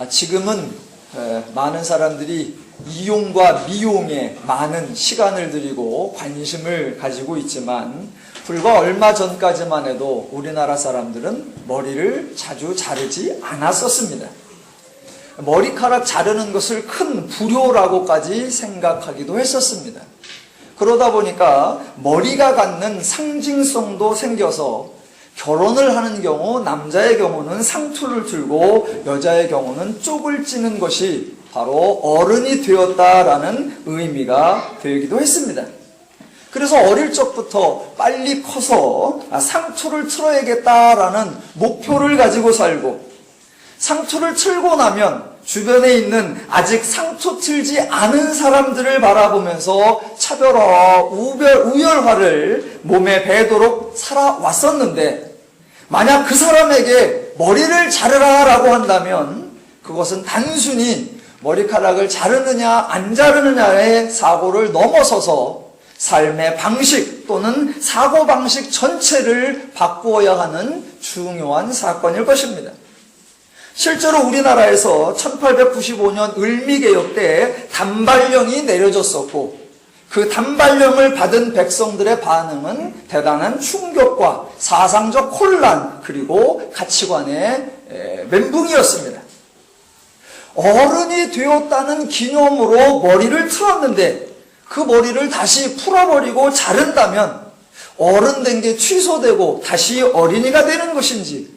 지금은 많은 사람들이 이용과 미용에 많은 시간을 들이고 관심을 가지고 있지만 불과 얼마 전까지만 해도 우리나라 사람들은 머리를 자주 자르지 않았었습니다. 머리카락 자르는 것을 큰 불효라고까지 생각하기도 했었습니다. 그러다 보니까 머리가 갖는 상징성도 생겨서 결혼을 하는 경우 남자의 경우는 상투를 들고 여자의 경우는 쪽을 찌는 것이 바로 어른이 되었다라는 의미가 되기도 했습니다. 그래서 어릴 적부터 빨리 커서 상투를 틀어야겠다라는 목표를 가지고 살고, 상투를 틀고 나면 주변에 있는 아직 상투 틀지 않은 사람들을 바라보면서 차별화와 우열화를 몸에 배도록 살아왔었는데, 만약 그 사람에게 머리를 자르라라고 한다면 그것은 단순히 머리카락을 자르느냐 안 자르느냐의 사고를 넘어서서 삶의 방식 또는 사고방식 전체를 바꾸어야 하는 중요한 사건일 것입니다. 실제로 우리나라에서 1895년 을미개혁 때 단발령이 내려졌었고, 그 단발령을 받은 백성들의 반응은 대단한 충격과 사상적 혼란 그리고 가치관의 멘붕이었습니다. 어른이 되었다는 기념으로 머리를 틀었는데 그 머리를 다시 풀어버리고 자른다면 어른 된 게 취소되고 다시 어린이가 되는 것인지,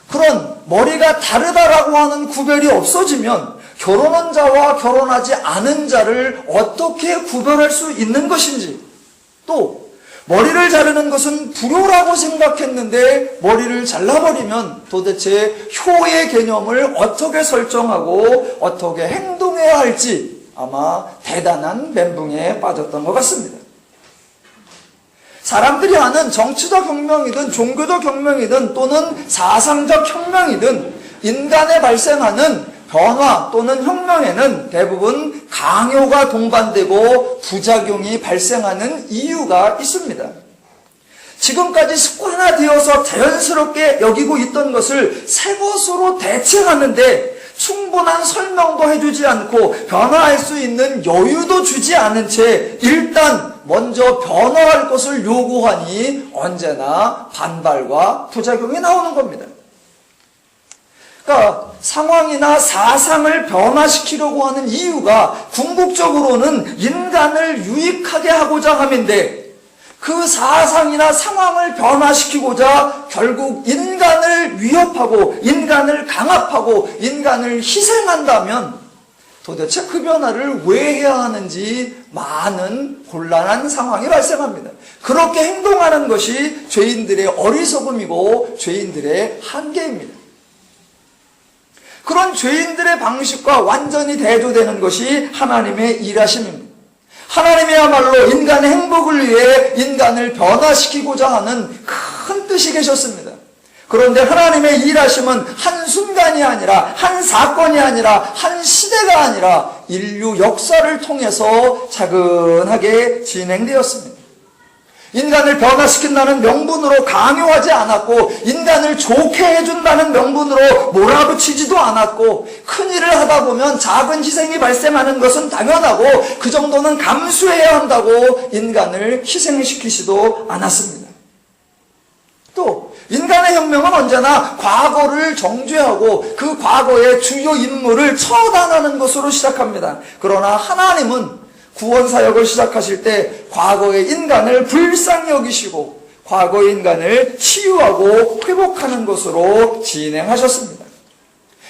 그런 머리가 다르다라고 하는 구별이 없어지면 결혼한 자와 결혼하지 않은 자를 어떻게 구별할 수 있는 것인지, 또 머리를 자르는 것은 불효라고 생각했는데 머리를 잘라버리면 도대체 효의 개념을 어떻게 설정하고 어떻게 행동해야 할지 아마 대단한 멘붕에 빠졌던 것 같습니다. 사람들이 하는 정치적 혁명이든 종교적 혁명이든 또는 사상적 혁명이든 인간에 발생하는 변화 또는 혁명에는 대부분 강요가 동반되고 부작용이 발생하는 이유가 있습니다. 지금까지 습관화되어서 자연스럽게 여기고 있던 것을 새 것으로 대체하는데 충분한 설명도 해주지 않고 변화할 수 있는 여유도 주지 않은 채 일단 먼저 변화할 것을 요구하니 언제나 반발과 부작용이 나오는 겁니다. 그러니까 상황이나 사상을 변화시키려고 하는 이유가 궁극적으로는 인간을 유익하게 하고자 함인데, 그 사상이나 상황을 변화시키고자 결국 인간을 위협하고 인간을 강압하고 인간을 희생한다면 도대체 그 변화를 왜 해야 하는지 많은 곤란한 상황이 발생합니다. 그렇게 행동하는 것이 죄인들의 어리석음이고 죄인들의 한계입니다. 그런 죄인들의 방식과 완전히 대조되는 것이 하나님의 일하심입니다. 하나님이야말로 인간의 행복을 위해 인간을 변화시키고자 하는 큰 뜻이 계셨습니다. 그런데 하나님의 일하심은 한순간이 아니라, 한 사건이 아니라, 한 시대가 아니라 인류 역사를 통해서 차근하게 진행되었습니다. 인간을 변화시킨다는 명분으로 강요하지 않았고, 인간을 좋게 해준다는 명분으로 몰아붙이지도 않았고, 큰일을 하다 보면 작은 희생이 발생하는 것은 당연하고 그 정도는 감수해야 한다고 인간을 희생시키지도 않았습니다. 또 인간의 혁명은 언제나 과거를 정죄하고 그 과거의 주요 인물을 처단하는 것으로 시작합니다. 그러나 하나님은 구원사역을 시작하실 때 과거의 인간을 불쌍히 여기시고 과거의 인간을 치유하고 회복하는 것으로 진행하셨습니다.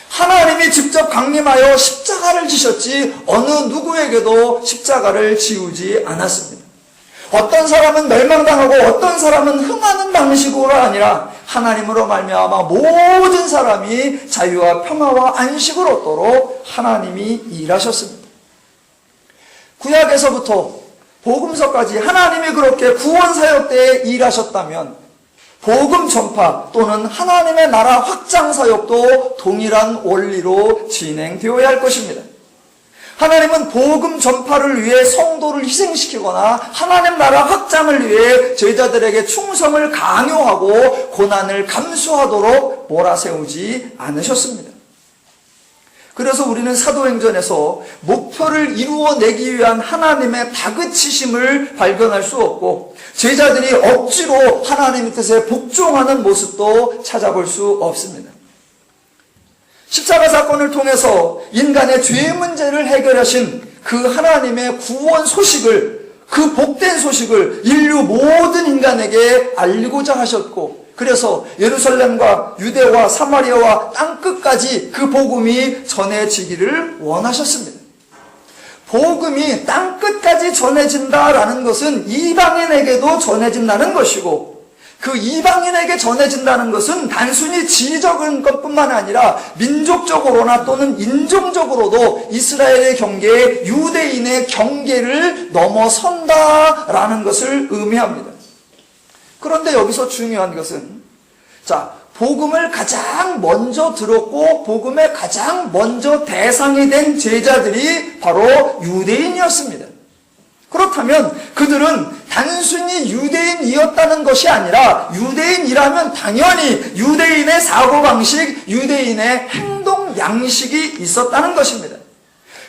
하나님이 직접 강림하여 십자가를 지셨지 어느 누구에게도 십자가를 지우지 않았습니다. 어떤 사람은 멸망당하고 어떤 사람은 흥하는 방식으로 아니라 하나님으로 말미암아 모든 사람이 자유와 평화와 안식을 얻도록 하나님이 일하셨습니다. 구약에서부터 복음서까지 하나님이 그렇게 구원사역 때에 일하셨다면 복음 전파 또는 하나님의 나라 확장 사역도 동일한 원리로 진행되어야 할 것입니다. 하나님은 복음 전파를 위해 성도를 희생시키거나 하나님 나라 확장을 위해 제자들에게 충성을 강요하고 고난을 감수하도록 몰아세우지 않으셨습니다. 그래서 우리는 사도행전에서 목표를 이루어내기 위한 하나님의 다그치심을 발견할 수 없고 제자들이 억지로 하나님의 뜻에 복종하는 모습도 찾아볼 수 없습니다. 십자가 사건을 통해서 인간의 죄의 문제를 해결하신 그 하나님의 구원 소식을, 그 복된 소식을 인류 모든 인간에게 알리고자 하셨고, 그래서 예루살렘과 유대와 사마리아와 땅끝까지 그 복음이 전해지기를 원하셨습니다. 복음이 땅끝까지 전해진다라는 것은 이방인에게도 전해진다는 것이고, 그 이방인에게 전해진다는 것은 단순히 지적인 것뿐만 아니라 민족적으로나 또는 인종적으로도 이스라엘의 경계에 유대인의 경계를 넘어선다라는 것을 의미합니다. 그런데 여기서 중요한 것은, 자, 복음을 가장 먼저 들었고 복음의 가장 먼저 대상이 된 제자들이 바로 유대인이었습니다. 그렇다면 그들은 단순히 유대인이었다는 것이 아니라 유대인이라면 당연히 유대인의 사고방식, 유대인의 행동 양식이 있었다는 것입니다.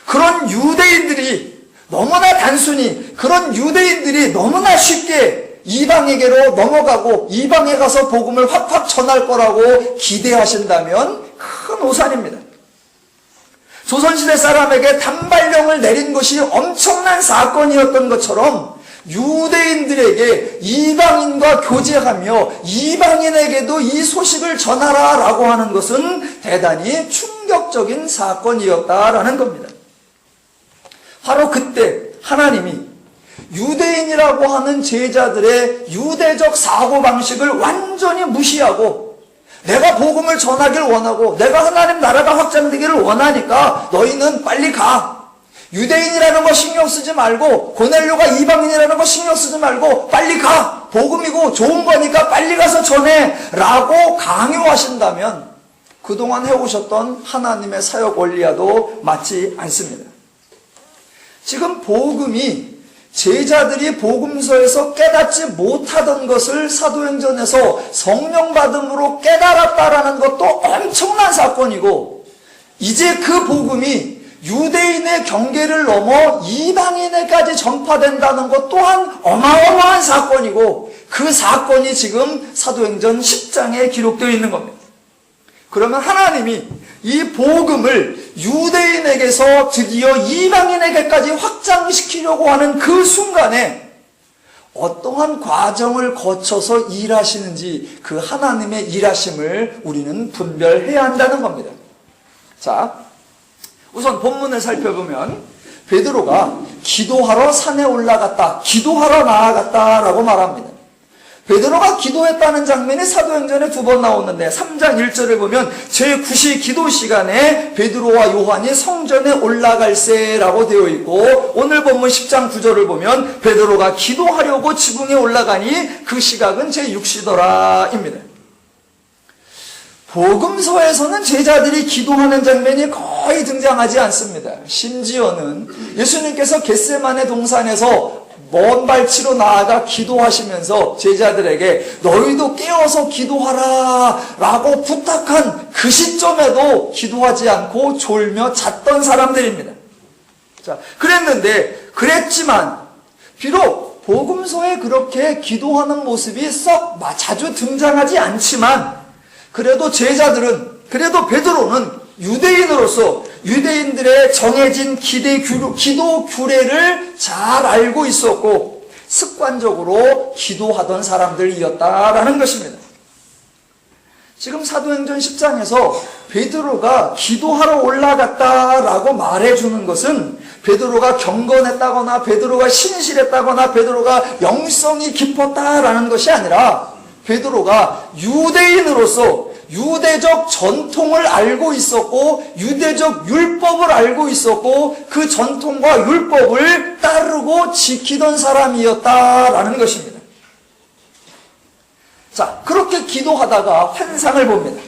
그런 유대인들이 너무나 단순히, 그런 유대인들이 너무나 쉽게 이방에게로 넘어가고 이방에 가서 복음을 확확 전할 거라고 기대하신다면 큰 오산입니다. 조선시대 사람에게 단발령을 내린 것이 엄청난 사건이었던 것처럼 유대인들에게 이방인과 교제하며 이방인에게도 이 소식을 전하라라고 하는 것은 대단히 충격적인 사건이었다라는 겁니다. 바로 그때 하나님이 유대인이라고 하는 제자들의 유대적 사고방식을 완전히 무시하고 내가 복음을 전하길 원하고 내가 하나님 나라가 확장되기를 원하니까 너희는 빨리 가. 유대인이라는 거 신경 쓰지 말고 고넬료가 이방인이라는 거 신경 쓰지 말고 빨리 가. 복음이고 좋은 거니까 빨리 가서 전해 라고 강요하신다면 그동안 해오셨던 하나님의 사역 원리와도 맞지 않습니다. 지금 복음이 제자들이 복음서에서 깨닫지 못하던 것을 사도행전에서 성령 받음으로 깨달았다라는 것도 엄청난 사건이고, 이제 그 복음이 유대인의 경계를 넘어 이방인에까지 전파된다는 것 또한 어마어마한 사건이고, 그 사건이 지금 사도행전 10장에 기록되어 있는 겁니다. 그러면 하나님이 이 복음을 유대인에게서 드디어 이방인에게까지 확장시키려고 하는 그 순간에 어떠한 과정을 거쳐서 일하시는지 그 하나님의 일하심을 우리는 분별해야 한다는 겁니다. 자, 우선 본문을 살펴보면 베드로가 기도하러 산에 올라갔다, 기도하러 나아갔다라고 말합니다. 베드로가 기도했다는 장면이 사도행전에 2번 나오는데 3장 1절을 보면 제9시 기도 시간에 베드로와 요한이 성전에 올라갈세라고 되어 있고, 오늘 본문 10장 9절을 보면 베드로가 기도하려고 지붕에 올라가니 그 시각은 제6시더라입니다. 복음서에서는 제자들이 기도하는 장면이 거의 등장하지 않습니다. 심지어는 예수님께서 겟세마네 동산에서 먼 발치로 나아가 기도하시면서 제자들에게 너희도 깨어서 기도하라 라고 부탁한 그 시점에도 기도하지 않고 졸며 잤던 사람들입니다. 자, 그랬지만 비록 복음서에 그렇게 기도하는 모습이 썩 자주 등장하지 않지만 그래도 그래도 베드로는 유대인으로서 유대인들의 정해진 기도 규례를 잘 알고 있었고 습관적으로 기도하던 사람들이었다라는 것입니다. 지금 사도행전 10장에서 베드로가 기도하러 올라갔다라고 말해주는 것은 베드로가 경건했다거나 베드로가 신실했다거나 베드로가 영성이 깊었다라는 것이 아니라 베드로가 유대인으로서 유대적 전통을 알고 있었고 유대적 율법을 알고 있었고 그 전통과 율법을 따르고 지키던 사람이었다라는 것입니다. 자, 그렇게 기도하다가 환상을 봅니다.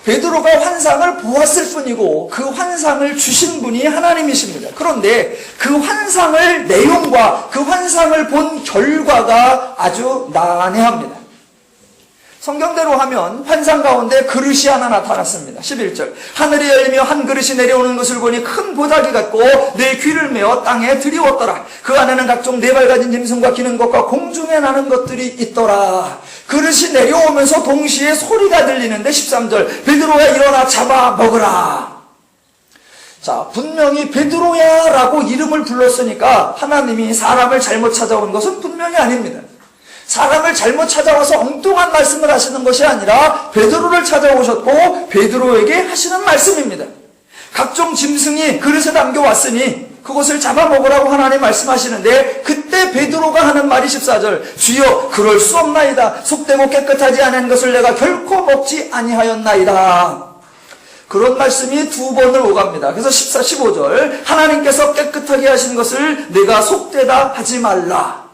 베드로가 환상을 보았을 뿐이고 그 환상을 주신 분이 하나님이십니다. 그런데 그 환상을 내용과 그 환상을 본 결과가 아주 난해합니다. 성경대로 하면 환상 가운데 그릇이 하나 나타났습니다. 11절. 하늘이 열리며 한 그릇이 내려오는 것을 보니 큰 보자기 같고 내 귀를 메어 땅에 들이웠더라. 그 안에는 각종 네 발 가진 짐승과 기는 것과 공중에 나는 것들이 있더라. 그릇이 내려오면서 동시에 소리가 들리는데 13절. 베드로야 일어나 잡아 먹으라. 자, 분명히 베드로야 라고 이름을 불렀으니까 하나님이 사람을 잘못 찾아온 것은 분명히 아닙니다. 사람을 잘못 찾아와서 엉뚱한 말씀을 하시는 것이 아니라 베드로를 찾아오셨고 베드로에게 하시는 말씀입니다. 각종 짐승이 그릇에 담겨왔으니 그것을 잡아먹으라고 하나님 말씀하시는데 그때 베드로가 하는 말이 14절. 주여 그럴 수 없나이다. 속되고 깨끗하지 않은 것을 내가 결코 먹지 아니하였나이다. 그런 말씀이 두 번을 오갑니다. 그래서 14, 15절. 하나님께서 깨끗하게 하신 것을 내가 속되다 하지 말라.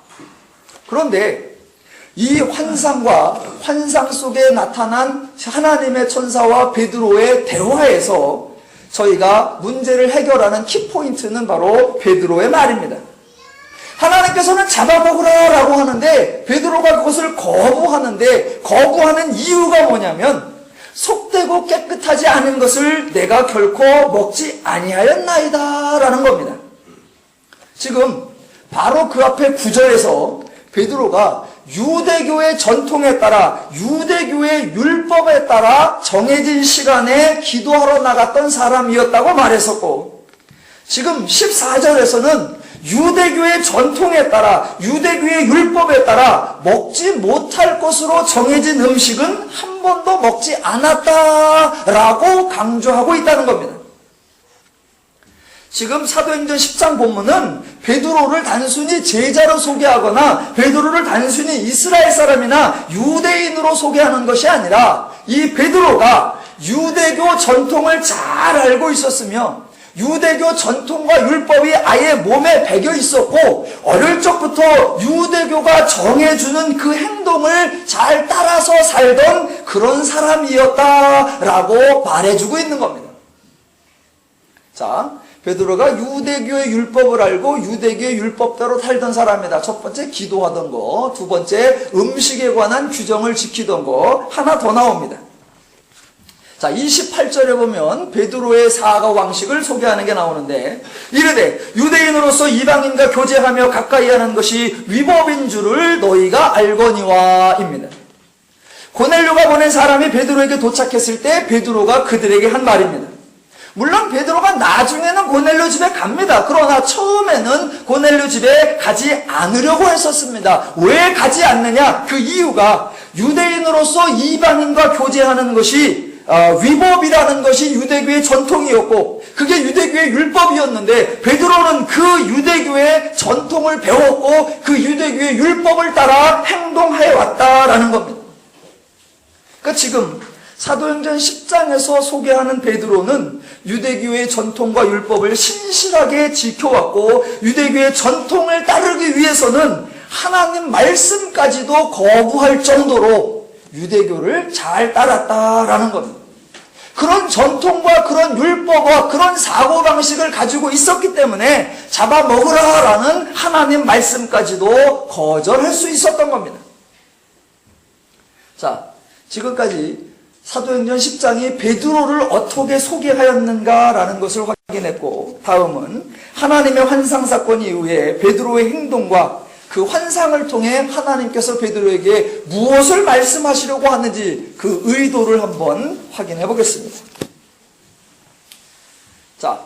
그런데 이 환상과 환상 속에 나타난 하나님의 천사와 베드로의 대화에서 저희가 문제를 해결하는 키포인트는 바로 베드로의 말입니다. 하나님께서는 잡아먹으라 라고 하는데 베드로가 그것을 거부하는데 거부하는 이유가 뭐냐면 속되고 깨끗하지 않은 것을 내가 결코 먹지 아니하였나이다 라는 겁니다. 지금 바로 그 앞에 9절에서 베드로가 유대교의 전통에 따라 유대교의 율법에 따라 정해진 시간에 기도하러 나갔던 사람이었다고 말했었고 지금 14절에서는 유대교의 전통에 따라 유대교의 율법에 따라 먹지 못할 것으로 정해진 음식은 한 번도 먹지 않았다라고 강조하고 있다는 겁니다. 지금 사도행전 10장 본문은 베드로를 단순히 제자로 소개하거나 베드로를 단순히 이스라엘 사람이나 유대인으로 소개하는 것이 아니라 이 베드로가 유대교 전통을 잘 알고 있었으며 유대교 전통과 율법이 아예 몸에 배겨 있었고 어릴 적부터 유대교가 정해주는 그 행동을 잘 따라서 살던 그런 사람이었다라고 말해주고 있는 겁니다. 자, 베드로가 유대교의 율법을 알고 유대교의 율법대로 살던 사람이다. 첫 번째 기도하던 거, 두 번째 음식에 관한 규정을 지키던 거, 하나 더 나옵니다. 자, 28절에 보면 베드로의 사과 방식을 소개하는 게 나오는데 이르되 유대인으로서 이방인과 교제하며 가까이 하는 것이 위법인 줄을 너희가 알거니와입니다. 고넬료가 보낸 사람이 베드로에게 도착했을 때 베드로가 그들에게 한 말입니다. 물론 베드로가 나중에는 고넬료 집에 갑니다. 그러나 처음에는 고넬료 집에 가지 않으려고 했었습니다. 왜 가지 않느냐? 그 이유가 유대인으로서 이방인과 교제하는 것이 위법이라는 것이 유대교의 전통이었고 그게 유대교의 율법이었는데 베드로는 그 유대교의 전통을 배웠고 그 유대교의 율법을 따라 행동해 왔다라는 겁니다. 그러니까 지금 사도행전 10장에서 소개하는 베드로는 유대교의 전통과 율법을 신실하게 지켜왔고 유대교의 전통을 따르기 위해서는 하나님 말씀까지도 거부할 정도로 유대교를 잘 따랐다라는 겁니다. 그런 전통과 그런 율법과 그런 사고방식을 가지고 있었기 때문에 잡아먹으라라는 하나님 말씀까지도 거절할 수 있었던 겁니다. 자, 지금까지 사도행전 10장이 베드로를 어떻게 소개하였는가라는 것을 확인했고 다음은 하나님의 환상 사건 이후에 베드로의 행동과 그 환상을 통해 하나님께서 베드로에게 무엇을 말씀하시려고 하는지 그 의도를 한번 확인해 보겠습니다. 자,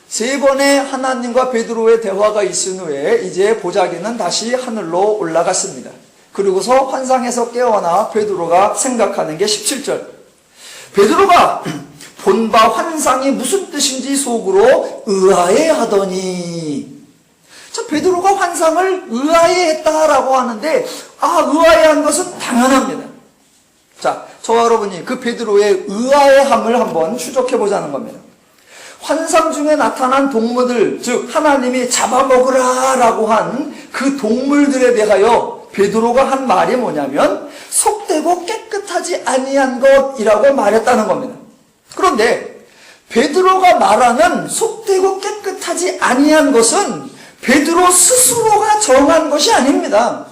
세 번의 하나님과 베드로의 대화가 있은 후에 이제 보자기는 다시 하늘로 올라갔습니다. 그리고서 환상에서 깨어나 베드로가 생각하는 게 17절. 베드로가 본 바 환상이 무슨 뜻인지 속으로 의아해하더니 자, 베드로가 환상을 의아해했다라고 하는데 의아해한 것은 당연합니다. 자, 저와 여러분이 그 베드로의 의아해함을 한번 추적해 보자는 겁니다. 환상 중에 나타난 동물들, 즉 하나님이 잡아먹으라 라고 한 그 동물들에 대하여 베드로가 한 말이 뭐냐면 속되고 깨끗하지 아니한 것이라고 말했다는 겁니다. 그런데 베드로가 말하는 속되고 깨끗하지 아니한 것은 베드로 스스로가 정한 것이 아닙니다.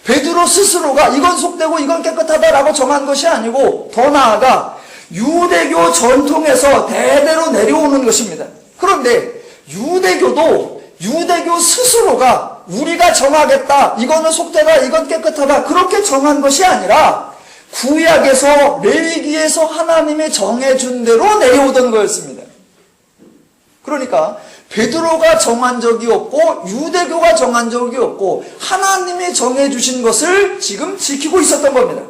베드로 스스로가 이건 속되고 이건 깨끗하다라고 정한 것이 아니고 더 나아가 유대교 전통에서 대대로 내려오는 것입니다. 그런데 유대교 스스로가 우리가 정하겠다, 이거는 속되다, 이건 깨끗하다, 그렇게 정한 것이 아니라 구약에서, 레위기에서 하나님이 정해준 대로 내려오던 거였습니다. 그러니까 베드로가 정한 적이 없고 유대교가 정한 적이 없고 하나님이 정해주신 것을 지금 지키고 있었던 겁니다.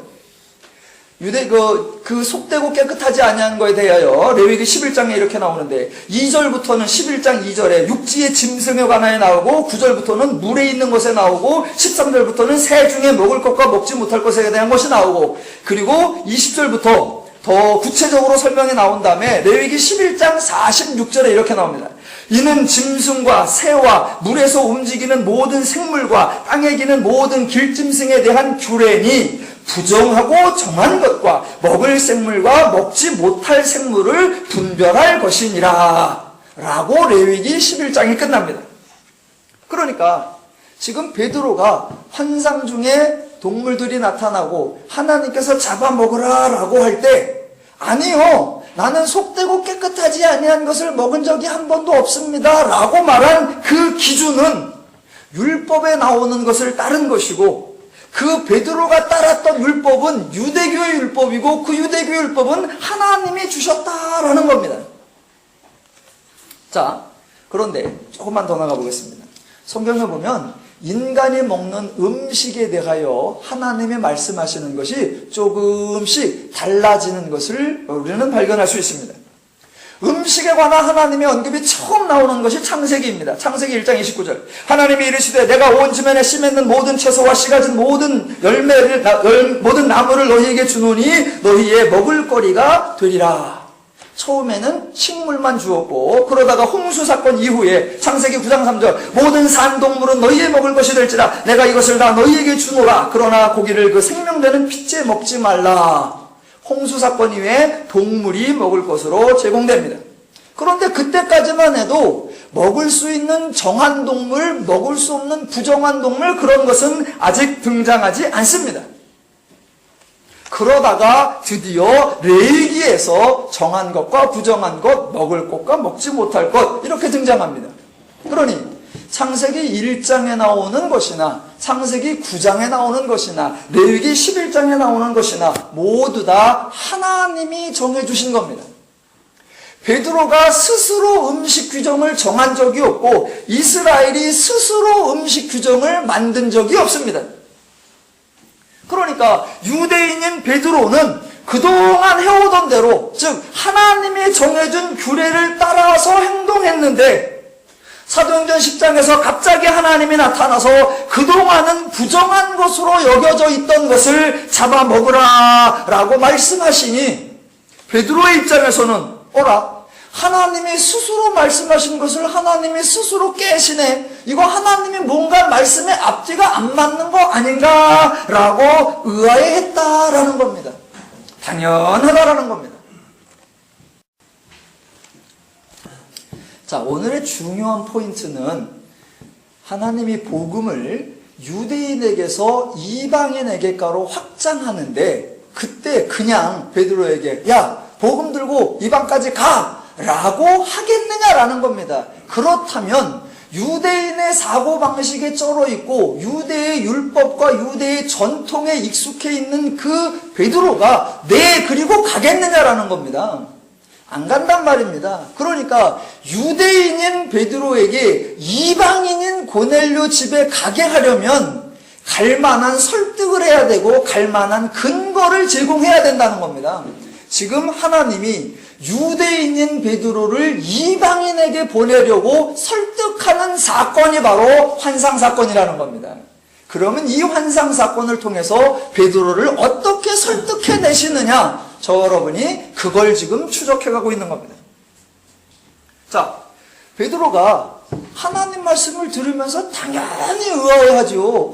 그 속되고 깨끗하지 아니한 거에 대하여 레위기 11장에 이렇게 나오는데 2절부터는 11장 2절에 육지의 짐승에 관하여 나오고 9절부터는 물에 있는 것에 나오고 13절부터는 새 중에 먹을 것과 먹지 못할 것에 대한 것이 나오고 그리고 20절부터 더 구체적으로 설명이 나온 다음에 레위기 11장 46절에 이렇게 나옵니다. 이는 짐승과 새와 물에서 움직이는 모든 생물과 땅에 기는 모든 길짐승에 대한 규례니 부정하고 정한 것과 먹을 생물과 먹지 못할 생물을 분별할 것이니라 라고 레위기 11장이 끝납니다. 그러니까 지금 베드로가 환상 중에 동물들이 나타나고 하나님께서 잡아먹으라 라고 할 때 아니요, 나는 속되고 깨끗하지 아니한 것을 먹은 적이 한 번도 없습니다 라고 말한 그 기준은 율법에 나오는 것을 따른 것이고 그 베드로가 따랐던 율법은 유대교의 율법이고 그 유대교의 율법은 하나님이 주셨다라는 겁니다. 자, 그런데 조금만 더 나가 보겠습니다. 성경에 보면 인간이 먹는 음식에 대하여 하나님이 말씀하시는 것이 조금씩 달라지는 것을 우리는 발견할 수 있습니다. 음식에 관한 하나님의 언급이 처음 나오는 것이 창세기입니다. 창세기 1장 29절. 하나님이 이르시되 내가 온 지면에 씨 맺는 모든 채소와 씨 가진 모든 모든 나무를 너희에게 주노니 너희의 먹을거리가 되리라. 처음에는 식물만 주었고 그러다가 홍수 사건 이후에 창세기 9장 3절 모든 산동물은 너희의 먹을 것이 될지라 내가 이것을 다 너희에게 주노라. 그러나 고기를 그 생명되는 핏째 먹지 말라. 홍수 사건 이후에 동물이 먹을 것으로 제공됩니다. 그런데 그때까지만 해도 먹을 수 있는 정한 동물, 먹을 수 없는 부정한 동물 그런 것은 아직 등장하지 않습니다. 그러다가 드디어 레위기에서 정한 것과 부정한 것, 먹을 것과 먹지 못할 것 이렇게 등장합니다. 그러니 창세기 1장에 나오는 것이나 창세기 9장에 나오는 것이나 레위기 11장에 나오는 것이나 모두 다 하나님이 정해주신 겁니다. 베드로가 스스로 음식 규정을 정한 적이 없고 이스라엘이 스스로 음식 규정을 만든 적이 없습니다. 그러니까 유대인인 베드로는 그동안 해오던 대로 즉 하나님이 정해준 규례를 따라서 행동했는데 사도행전 10장에서 갑자기 하나님이 나타나서 그동안은 부정한 것으로 여겨져 있던 것을 잡아먹으라 라고 말씀하시니 베드로의 입장에서는 어라, 하나님이 스스로 말씀하신 것을 하나님이 스스로 깨시네. 이거 하나님이 뭔가 말씀에 앞뒤가 안 맞는 거 아닌가 라고 의아해했다라는 겁니다. 당연하다라는 겁니다. 자, 오늘의 중요한 포인트는 하나님이 복음을 유대인에게서 이방인에게까로 확장하는데 그때 그냥 베드로에게 야, 복음 들고 이방까지 가! 라고 하겠느냐라는 겁니다. 그렇다면 유대인의 사고방식에 쩔어있고 유대의 율법과 유대의 전통에 익숙해 있는 그 베드로가 네, 그리고 가겠느냐라는 겁니다. 안 간단 말입니다. 그러니까 유대인인 베드로에게 이방인인 고넬료 집에 가게 하려면 갈 만한 설득을 해야 되고 갈 만한 근거를 제공해야 된다는 겁니다. 지금 하나님이 유대인인 베드로를 이방인에게 보내려고 설득하는 사건이 바로 환상사건이라는 겁니다. 그러면 이 환상사건을 통해서 베드로를 어떻게 설득해내시느냐, 저 여러분이 그걸 지금 추적해가고 있는 겁니다. 자, 베드로가 하나님 말씀을 들으면서 당연히 의아해하죠.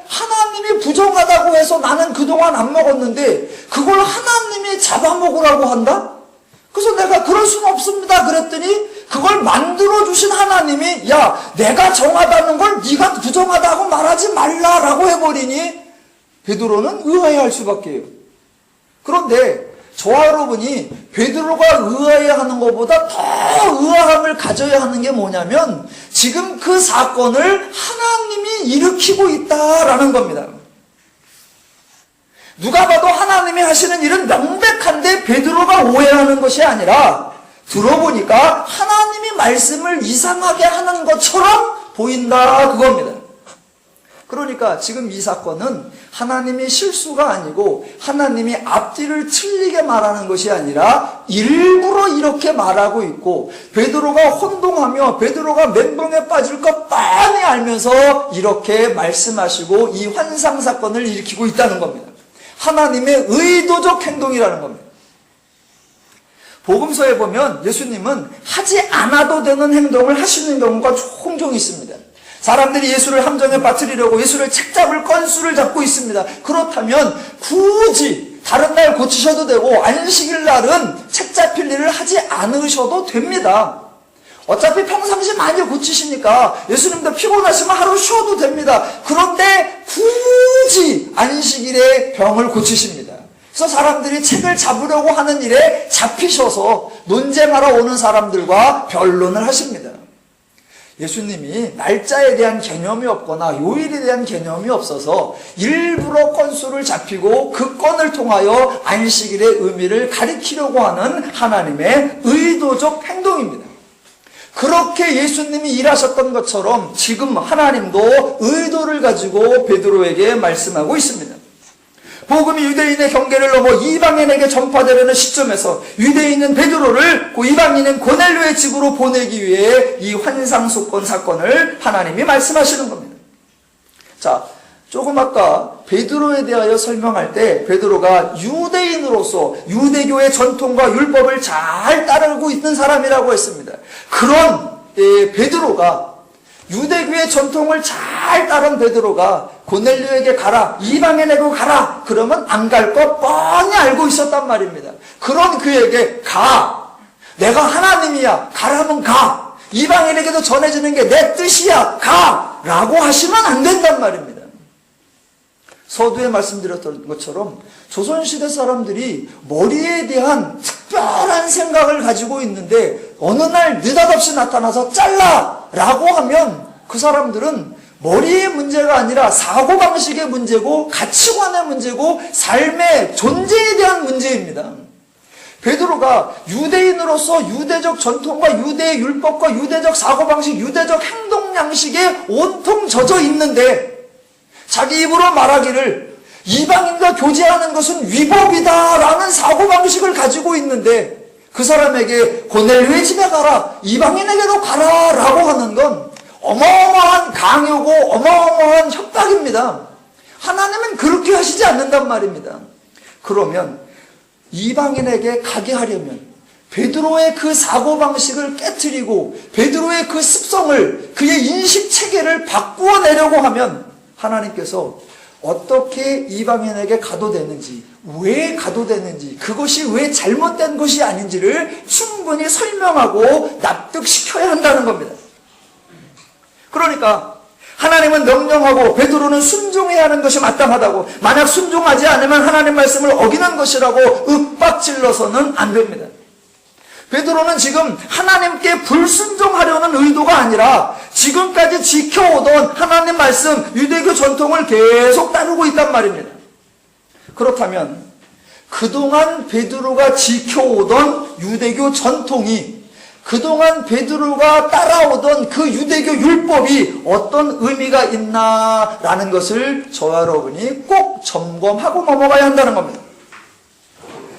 하나님이 부정하다고 해서 나는 그동안 안 먹었는데 그걸 하나님이 잡아먹으라고 한다? 그래서 내가 그럴 수는 없습니다 그랬더니 그걸 만들어주신 하나님이 야, 내가 정하다는 걸 네가 부정하다고 말하지 말라라고 해버리니 베드로는 의아해할 수밖에요. 그런데 저와 여러분이 베드로가 의아해하는 것보다 더 의아함을 가져야 하는 게 뭐냐면 지금 그 사건을 하나님이 일으키고 있다라는 겁니다. 누가 봐도 하나님이 하시는 일은 명백한데 베드로가 오해하는 것이 아니라 들어보니까 하나님이 말씀을 이상하게 하는 것처럼 보인다 그겁니다. 그러니까 지금 이 사건은 하나님이 실수가 아니고 하나님이 앞뒤를 틀리게 말하는 것이 아니라 일부러 이렇게 말하고 있고 베드로가 혼동하며 베드로가 멘붕에 빠질 것 뻔히 알면서 이렇게 말씀하시고 이 환상 사건을 일으키고 있다는 겁니다. 하나님의 의도적 행동이라는 겁니다. 복음서에 보면 예수님은 하지 않아도 되는 행동을 하시는 경우가 종종 있습니다. 사람들이 예수를 함정에 빠뜨리려고 예수를 책잡을 건수를 잡고 있습니다. 그렇다면 굳이 다른 날 고치셔도 되고 안식일 날은 책잡힐 일을 하지 않으셔도 됩니다. 어차피 평상시 많이 고치시니까 예수님도 피곤하시면 하루 쉬어도 됩니다. 그런데 굳이 안식일에 병을 고치십니다. 그래서 사람들이 책을 잡으려고 하는 일에 잡히셔서 논쟁하러 오는 사람들과 변론을 하십니다. 예수님이 날짜에 대한 개념이 없거나 요일에 대한 개념이 없어서 일부러 건수를 잡히고 그 건을 통하여 안식일의 의미를 가리키려고 하는 하나님의 의도적 행동입니다. 그렇게 예수님이 일하셨던 것처럼 지금 하나님도 의도를 가지고 베드로에게 말씀하고 있습니다. 복음이 유대인의 경계를 넘어 이방인에게 전파되려는 시점에서 유대인은 베드로를 이방인은 고넬료의 집으로 보내기 위해 이 환상소권 사건을 하나님이 말씀하시는 겁니다. 자, 조금 아까 베드로에 대하여 설명할 때 베드로가 유대인으로서 유대교의 전통과 율법을 잘 따르고 있는 사람이라고 했습니다. 그런 베드로가 유대교의 전통을 잘 따른 베드로가 고넬료에게 가라, 이방인에게 가라 그러면 안 갈 거 뻔히 알고 있었단 말입니다. 그런 그에게 가, 내가 하나님이야, 가라면 가, 이방인에게도 전해지는 게 내 뜻이야, 가 라고 하시면 안 된단 말입니다. 서두에 말씀드렸던 것처럼 조선시대 사람들이 머리에 대한 특별한 생각을 가지고 있는데 어느 날 느닷없이 나타나서 잘라 라고 하면 그 사람들은 머리의 문제가 아니라 사고방식의 문제고 가치관의 문제고 삶의 존재에 대한 문제입니다. 베드로가 유대인으로서 유대적 전통과 유대의 율법과 유대적 사고방식, 유대적 행동 양식에 온통 젖어 있는데 자기 입으로 말하기를 이방인과 교제하는 것은 위법이다라는 사고방식을 가지고 있는데 그 사람에게 고넬료의 집에 가라, 이방인에게도 가라 라고 하는 건 어마어마한 강요고 어마어마한 협박입니다. 하나님은 그렇게 하시지 않는단 말입니다. 그러면 이방인에게 가게 하려면 베드로의 그 사고방식을 깨트리고 베드로의 그 습성을 그의 인식체계를 바꾸어 내려고 하면 하나님께서 어떻게 이방인에게 가도 되는지, 왜 가도 되는지, 그것이 왜 잘못된 것이 아닌지를 충분히 설명하고 납득시켜야 한다는 겁니다. 그러니까 하나님은 명령하고 베드로는 순종해야 하는 것이 마땅하다고, 만약 순종하지 않으면 하나님 말씀을 어기는 것이라고 윽박질러서는 안 됩니다. 베드로는 지금 하나님께 불순종하려는 의도가 아니라 지금까지 지켜오던 하나님 말씀, 유대교 전통을 계속 따르고 있단 말입니다. 그렇다면 그동안 베드로가 지켜오던 유대교 전통이, 그동안 베드로가 따라오던 그 유대교 율법이 어떤 의미가 있나라는 것을 저와 여러분이 꼭 점검하고 넘어가야 한다는 겁니다.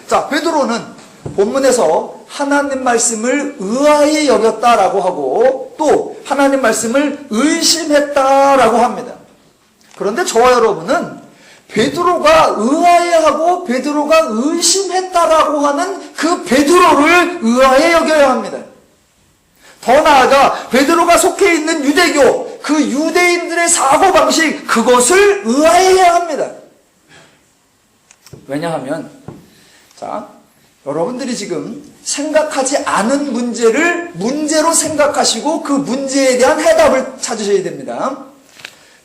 자, 베드로는 본문에서 하나님 말씀을 의아히 여겼다라고 하고 또 하나님 말씀을 의심했다라고 합니다. 그런데 저와 여러분은 베드로가 의아해하고 베드로가 의심했다라고 하는 그 베드로를 의아해 여겨야 합니다. 더 나아가 베드로가 속해 있는 유대교, 그 유대인들의 사고방식, 그것을 의아해야 합니다. 왜냐하면 자, 여러분들이 지금 생각하지 않은 문제를 문제로 생각하시고 그 문제에 대한 해답을 찾으셔야 됩니다.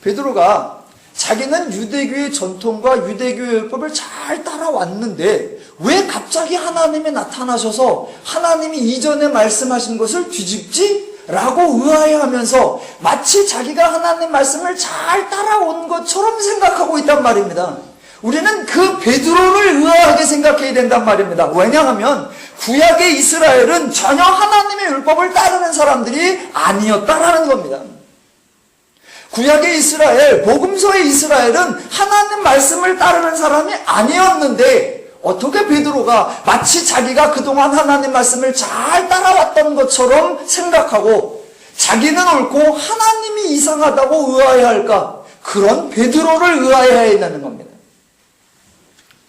베드로가 자기는 유대교의 전통과 유대교의 율법을 잘 따라왔는데 왜 갑자기 하나님이 나타나셔서 하나님이 이전에 말씀하신 것을 뒤집지? 라고 의아해하면서 마치 자기가 하나님 말씀을 잘 따라온 것처럼 생각하고 있단 말입니다. 우리는 그 베드로를 의아하게 생각해야 된단 말입니다. 왜냐하면 구약의 이스라엘은 전혀 하나님의 율법을 따르는 사람들이 아니었다라는 겁니다. 구약의 이스라엘, 복음서의 이스라엘은 하나님 말씀을 따르는 사람이 아니었는데 어떻게 베드로가 마치 자기가 그동안 하나님 말씀을 잘 따라왔던 것처럼 생각하고 자기는 옳고 하나님이 이상하다고 의아해할까? 그런 베드로를 의아해하는 겁니다.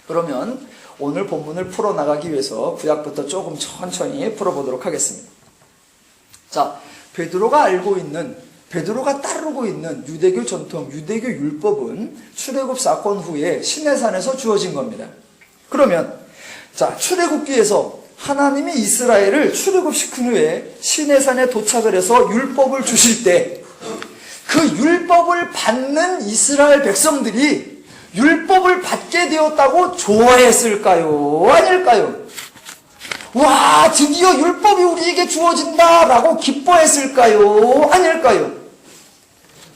그러면 오늘 본문을 풀어나가기 위해서 구약부터 조금 천천히 풀어보도록 하겠습니다. 자, 베드로가 따르고 있는 유대교 전통, 유대교 율법은 출애굽 사건 후에 시내산에서 주어진 겁니다. 그러면 자, 출애굽기에서 하나님이 이스라엘을 출애굽시킨 후에 시내산에 도착을 해서 율법을 주실 때 그 율법을 받는 이스라엘 백성들이 율법을 받게 되었다고 좋아했을까요? 아닐까요? 와, 드디어 율법이 우리에게 주어진다 라고 기뻐했을까요? 아닐까요?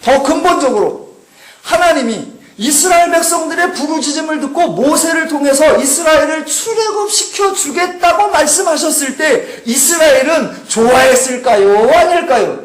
더 근본적으로 하나님이 이스라엘 백성들의 부르짖음을 듣고 모세를 통해서 이스라엘을 출애굽시켜 주겠다고 말씀하셨을 때 이스라엘은 좋아했을까요? 아닐까요?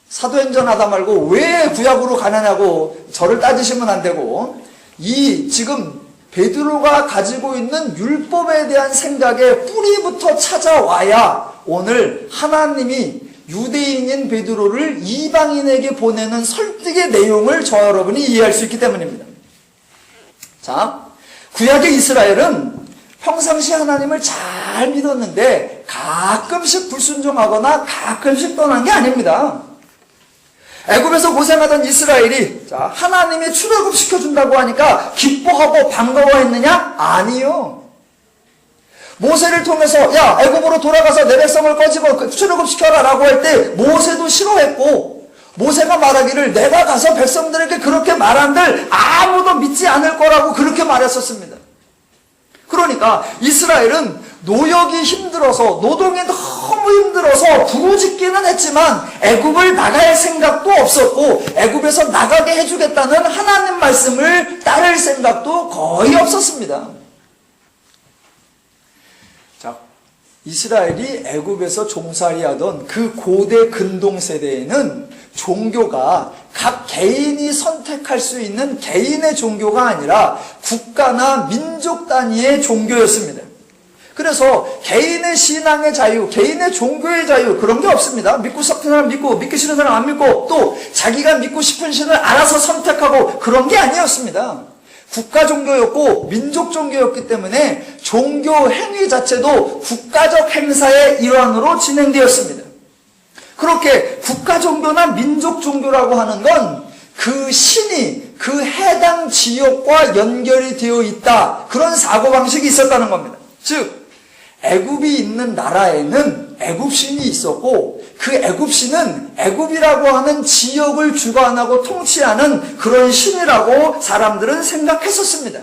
사도행전 하다 말고 왜 구약으로 가느냐고 저를 따지시면 안 되고 이 지금 베드로가 가지고 있는 율법에 대한 생각의 뿌리부터 찾아와야 오늘 하나님이 유대인인 베드로를 이방인에게 보내는 설득의 내용을 저 여러분이 이해할 수 있기 때문입니다. 자, 구약의 이스라엘은 평상시 하나님을 잘 믿었는데 가끔씩 불순종하거나 가끔씩 떠난 게 아닙니다. 애굽에서 고생하던 이스라엘이 자, 하나님이 출애굽시켜준다고 하니까 기뻐하고 반가워했느냐? 아니요. 모세를 통해서 야, 애굽으로 돌아가서 내 백성을 꺼집어 출애굽시켜라 라고 할 때 모세도 싫어했고 모세가 말하기를 내가 가서 백성들에게 그렇게 말한들 아무도 믿지 않을 거라고 그렇게 말했었습니다. 그러니까 이스라엘은 노역이 힘들어서 노동이 너무 힘들어서 부르짖기는 했지만 애굽을 나갈 생각도 없었고 애굽에서 나가게 해주겠다는 하나님 말씀을 따를 생각도 거의 없었습니다. 자, 이스라엘이 애굽에서 종살이하던 그 고대 근동 세대에는 종교가 각 개인이 선택할 수 있는 개인의 종교가 아니라 국가나 민족 단위의 종교였습니다. 그래서 개인의 신앙의 자유, 개인의 종교의 자유 그런 게 없습니다. 믿고 싶은 사람 믿고 믿기 싫은 사람 안 믿고 또 자기가 믿고 싶은 신을 알아서 선택하고 그런 게 아니었습니다. 국가 종교였고 민족 종교였기 때문에 종교 행위 자체도 국가적 행사의 일환으로 진행되었습니다. 그렇게 국가 종교나 민족 종교라고 하는 건 그 신이 그 해당 지역과 연결이 되어 있다. 그런 사고방식이 있었다는 겁니다. 즉 애굽이 있는 나라에는 애굽신이 있었고 그 애굽신은 애굽이라고 하는 지역을 주관하고 통치하는 그런 신이라고 사람들은 생각했었습니다.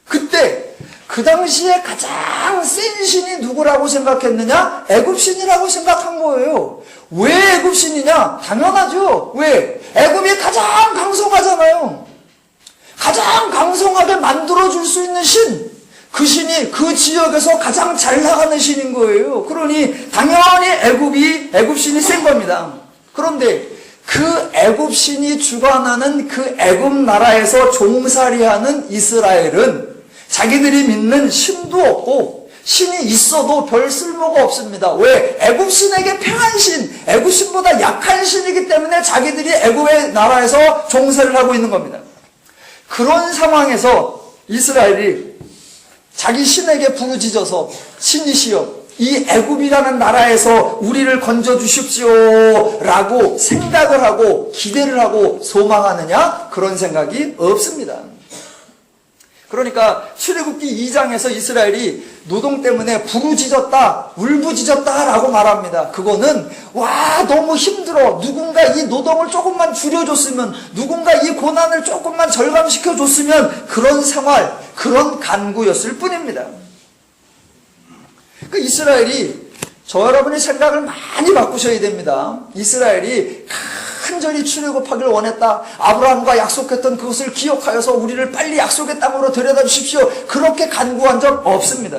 그때 그 당시에 가장 센 신이 누구라고 생각했느냐? 애굽신이라고 생각한 거예요. 왜 애굽신이냐? 당연하죠. 왜? 애굽이 가장 강성하잖아요. 가장 강성하게 만들어줄 수 있는 신. 그 신이 그 지역에서 가장 잘 나가는 신인 거예요. 그러니 당연히 애굽신이 센 겁니다. 그런데 그 애굽신이 주관하는 그 애굽 나라에서 종살이하는 이스라엘은 자기들이 믿는 신도 없고 신이 있어도 별 쓸모가 없습니다. 왜? 애굽신에게 패한 신, 애굽신보다 약한 신이기 때문에 자기들이 애굽의 나라에서 종살이를 하고 있는 겁니다. 그런 상황에서 이스라엘이 자기 신에게 부르짖어서 신이시여 이 애굽이라는 나라에서 우리를 건져주십시오 라고 생각을 하고 기대를 하고 소망하느냐? 그런 생각이 없습니다. 그러니까 출애굽기 2장에서 이스라엘이 노동 때문에 부르짖었다, 울부짖었다라고 말합니다. 그거는 와 너무 힘들어, 누군가 이 노동을 조금만 줄여줬으면, 누군가 이 고난을 조금만 절감시켜줬으면, 그런 생활, 그런 간구였을 뿐입니다. 그 이스라엘이, 저 여러분의 생각을 많이 바꾸셔야 됩니다. 이스라엘이 간절히 출애굽하기를 원했다, 아브라함과 약속했던 그것을 기억하여서 우리를 빨리 약속의 땅으로 데려다 주십시오, 그렇게 간구한 적 없습니다.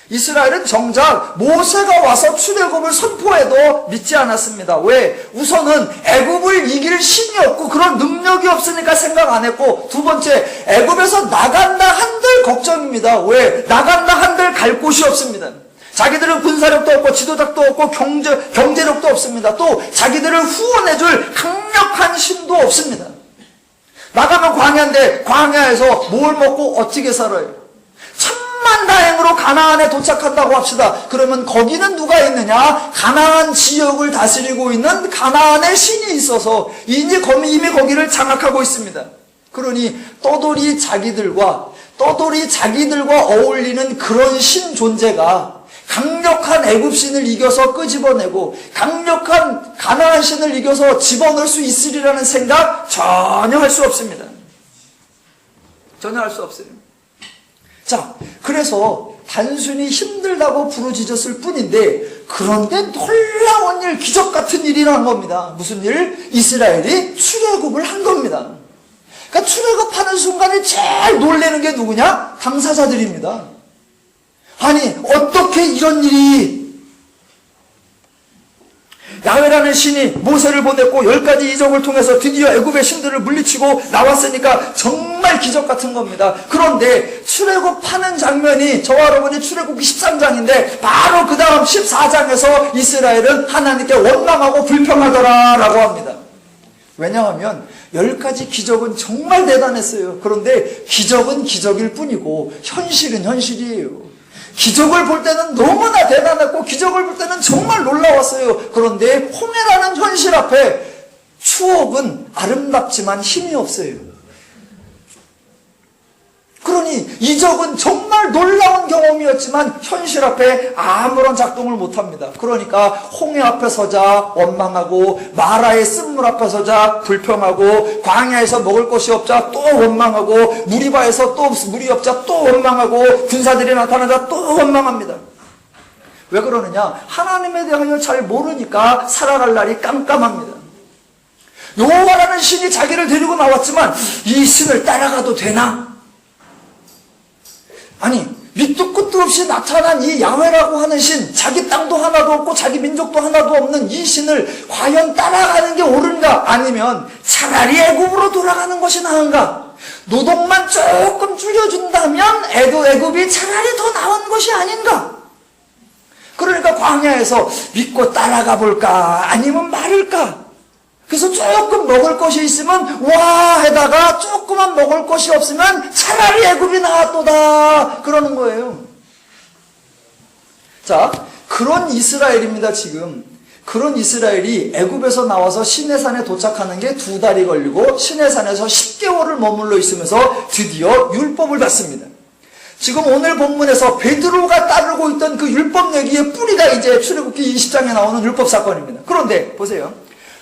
이스라엘은 정작 모세가 와서 출애굽을 선포해도 믿지 않았습니다. 왜? 우선은 애굽을 이길 신이 없고 그런 능력이 없으니까 생각 안 했고, 두 번째, 애굽에서 나간다 한들 걱정입니다. 왜? 나간다 한들 갈 곳이 없습니다. 자기들은 군사력도 없고 지도력도 없고 경제력도 없습니다. 또 자기들을 후원해줄 강력한 신도 없습니다. 나가면 광야인데 광야에서 뭘 먹고 어떻게 살아요? 천만다행으로 가나안에 도착한다고 합시다. 그러면 거기는 누가 있느냐? 가나안 지역을 다스리고 있는 가나안의 신이 있어서 이미 거기를 장악하고 있습니다. 그러니 떠돌이 자기들과 어울리는 그런 신 존재가 강력한 애굽 신을 이겨서 끄집어내고 강력한 가나안 신을 이겨서 집어넣을 수 있으리라는 생각 전혀 할 수 없습니다. 전혀 할 수 없어요. 자, 그래서 단순히 힘들다고 부르짖었을 뿐인데, 그런데 놀라운 일, 기적 같은 일이 난 겁니다. 무슨 일? 이스라엘이 출애굽을 한 겁니다. 그러니까 출애굽하는 순간에 제일 놀라는 게 누구냐? 당사자들입니다. 아니, 어떻게 이런 일이? 야훼라는 신이 모세를 보냈고 10가지 이적을 통해서 드디어 애굽의 신들을 물리치고 나왔으니까 정말 기적 같은 겁니다. 그런데 출애굽하는 장면이, 저와 여러분이 출애굽기 13장인데 바로 그 다음 14장에서 이스라엘은 하나님께 원망하고 불평하더라라고 합니다. 왜냐하면 10가지 기적은 정말 대단했어요. 그런데 기적은 기적일 뿐이고 현실은 현실이에요. 기적을 볼 때는 너무나 대단했고 기적을 볼 때는 정말 놀라웠어요. 그런데 홍해라는 현실 앞에 추억은 아름답지만 힘이 없어요. 그러니 이적은 정말 놀라운 경험이었지만 현실 앞에 아무런 작동을 못합니다. 그러니까 홍해 앞에 서자 원망하고, 마라의 쓴물 앞에 서자 불평하고, 광야에서 먹을 것이 없자 또 원망하고, 무리바에서 또 물이 없자 또 원망하고, 군사들이 나타나자 또 원망합니다. 왜 그러느냐? 하나님에 대하여 잘 모르니까 살아갈 날이 깜깜합니다. 여호와라는 신이 자기를 데리고 나왔지만 이 신을 따라가도 되나? 아니, 밑도 끝도 없이 나타난 이 야훼라고 하는 신, 자기 땅도 하나도 없고 자기 민족도 하나도 없는 이 신을 과연 따라가는 게 옳은가? 아니면 차라리 애굽으로 돌아가는 것이 나은가? 노동만 조금 줄여준다면 애굽이 차라리 더 나은 것이 아닌가? 그러니까 광야에서 믿고 따라가 볼까? 아니면 말을까? 그래서 조금 먹을 것이 있으면 와 해다가 조금만 먹을 것이 없으면 차라리 애굽이 나았도다 그러는 거예요. 자, 그런 이스라엘입니다. 지금 그런 이스라엘이 애굽에서 나와서 시내산에 도착하는 게 2달이 걸리고 시내산에서 10개월을 머물러 있으면서 드디어 율법을 받습니다. 지금 오늘 본문에서 베드로가 따르고 있던 그 율법 얘기의 뿌리가 이제 출애굽기 20장에 나오는 율법 사건입니다. 그런데 보세요.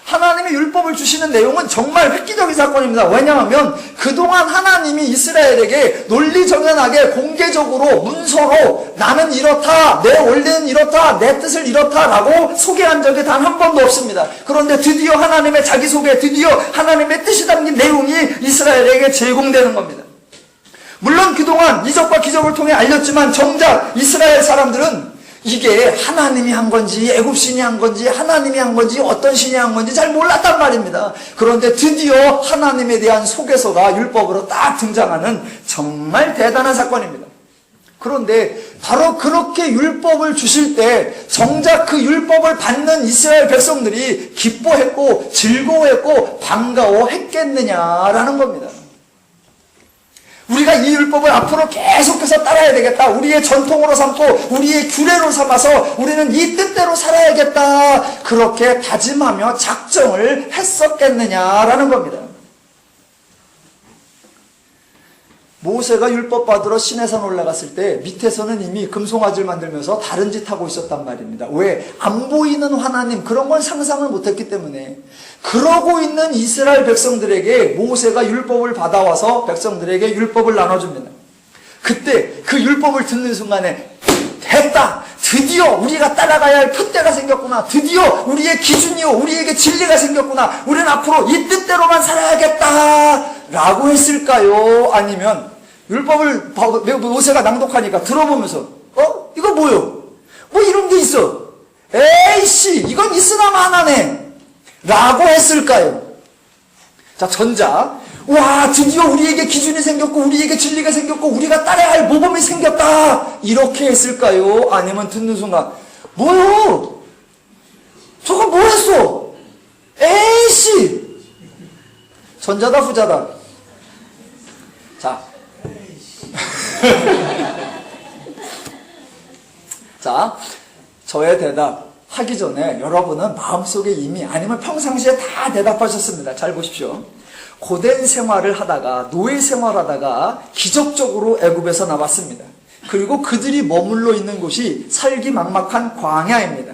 하나님의 율법을 주시는 내용은 정말 획기적인 사건입니다. 왜냐하면 그동안 하나님이 이스라엘에게 논리정연하게 공개적으로 문서로 나는 이렇다, 내 원리는 이렇다, 내 뜻을 이렇다 라고 소개한 적이 단 한 번도 없습니다. 그런데 드디어 하나님의 자기소개, 드디어 하나님의 뜻이 담긴 내용이 이스라엘에게 제공되는 겁니다. 물론 그동안 이적과 기적을 통해 알렸지만 정작 이스라엘 사람들은 이게 하나님이 한 건지 애굽신이 한 건지 하나님이 한 건지 어떤 신이 한 건지 잘 몰랐단 말입니다. 그런데 드디어 하나님에 대한 소개서가 율법으로 딱 등장하는 정말 대단한 사건입니다. 그런데 바로 그렇게 율법을 주실 때 정작 그 율법을 받는 이스라엘 백성들이 기뻐했고 즐거워했고 반가워했겠느냐라는 겁니다. 우리가 이 율법을 앞으로 계속해서 따라야 되겠다. 우리의 전통으로 삼고 우리의 규례로 삼아서 우리는 이 뜻대로 살아야겠다. 그렇게 다짐하며 작정을 했었겠느냐라는 겁니다. 모세가 율법 받으러 시내산 올라갔을 때 밑에서는 이미 금송아지를 만들면서 다른 짓 하고 있었단 말입니다. 왜? 안 보이는 하나님, 그런 건 상상을 못했기 때문에. 그러고 있는 이스라엘 백성들에게 모세가 율법을 받아와서 백성들에게 율법을 나눠줍니다. 그때 그 율법을 듣는 순간에 됐다! 드디어 우리가 따라가야 할 표대가 생겼구나. 드디어 우리의 기준이요, 우리에게 진리가 생겼구나. 우리는 앞으로 이 뜻대로만 살아야겠다 라고 했을까요? 아니면 율법을 모세가 낭독하니까 들어보면서 이거 뭐요? 뭐 이런 게 있어. 에이씨, 이건 있으나 마나네 라고 했을까요? 자, 전자, 와, 드디어 우리에게 기준이 생겼고 우리에게 진리가 생겼고 우리가 따라야 할 모범이 생겼다 이렇게 했을까요? 아니면 듣는 순간 뭐요? 저거 뭐 했어? 에이씨. 전자다 후자다? 자 자, 저의 대답 하기 전에 여러분은 마음속에 이미 아니면 평상시에 다 대답하셨습니다. 잘 보십시오. 고된 생활을 하다가 노예 생활하다가 기적적으로 애굽에서 나왔습니다. 그리고 그들이 머물러 있는 곳이 살기 막막한 광야입니다.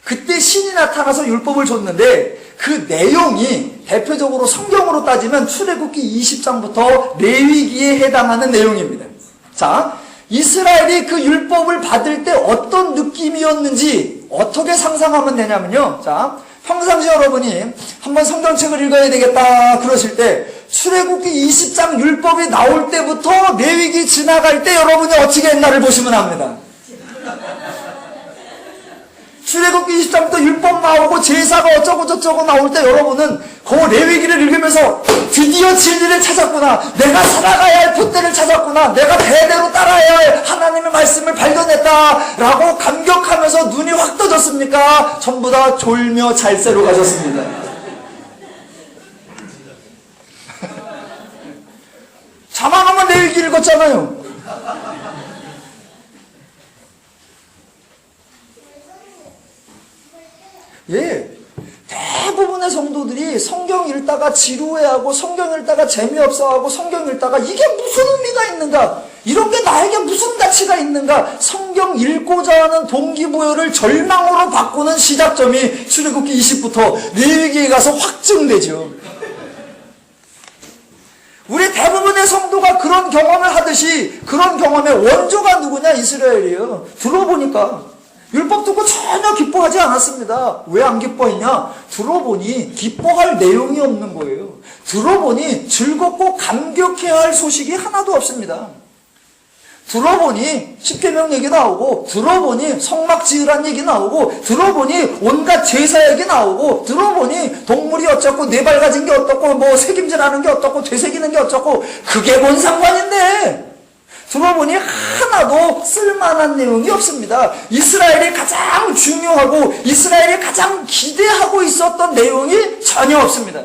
그때 신이 나타나서 율법을 줬는데 그 내용이 대표적으로 성경으로 따지면 출애굽기 20장부터 레위기에 해당하는 내용입니다. 자, 이스라엘이 그 율법을 받을 때 어떤 느낌이었는지 어떻게 상상하면 되냐면요. 자, 평상시 여러분이 한번 성경책을 읽어야 되겠다 그러실 때 출애굽기 20장 율법이 나올 때부터 레위기 지나갈 때 여러분이 어떻게 했나를 보시면 합니다. 출애굽기 20장부터 율법 나오고 제사가 어쩌고 저쩌고 나올 때 여러분은 그 레위기를 읽으면서 드디어 진리를 찾았구나, 내가 살아가야 할 표대를 찾았구나, 내가 대대로 따라야 할 하나님의 말씀을 발견했다 라고 감격하면서 눈이 확 떠졌습니까? 전부 다 졸며 잘새로 가셨습니다. 자만하면 레위기 읽었잖아요. 예, 대부분의 성도들이 성경 읽다가 지루해하고 성경 읽다가 재미없어하고 성경 읽다가 이게 무슨 의미가 있는가, 이런 게 나에게 무슨 가치가 있는가, 성경 읽고자 하는 동기부여를 절망으로 바꾸는 시작점이 출애굽기 20부터 레위기에 가서 확증되죠. 우리 대부분의 성도가 그런 경험을 하듯이 그런 경험의 원조가 누구냐? 이스라엘이에요. 들어보니까 율법 듣고 전혀 기뻐하지 않았습니다. 왜 안 기뻐했냐? 들어보니 기뻐할 내용이 없는 거예요. 들어보니 즐겁고 감격해야 할 소식이 하나도 없습니다. 들어보니 십계명 얘기 나오고, 들어보니 성막 지으란 얘기 나오고, 들어보니 온갖 제사 얘기 나오고, 들어보니 동물이 어쩌고 네 발 가진 게 어떻고 뭐 새김질하는 게 어떻고 되새기는 게 어쩌고, 그게 뭔 상관인데 들어보니 하나도 쓸만한 내용이 없습니다. 이스라엘이 가장 중요하고 이스라엘이 가장 기대하고 있었던 내용이 전혀 없습니다.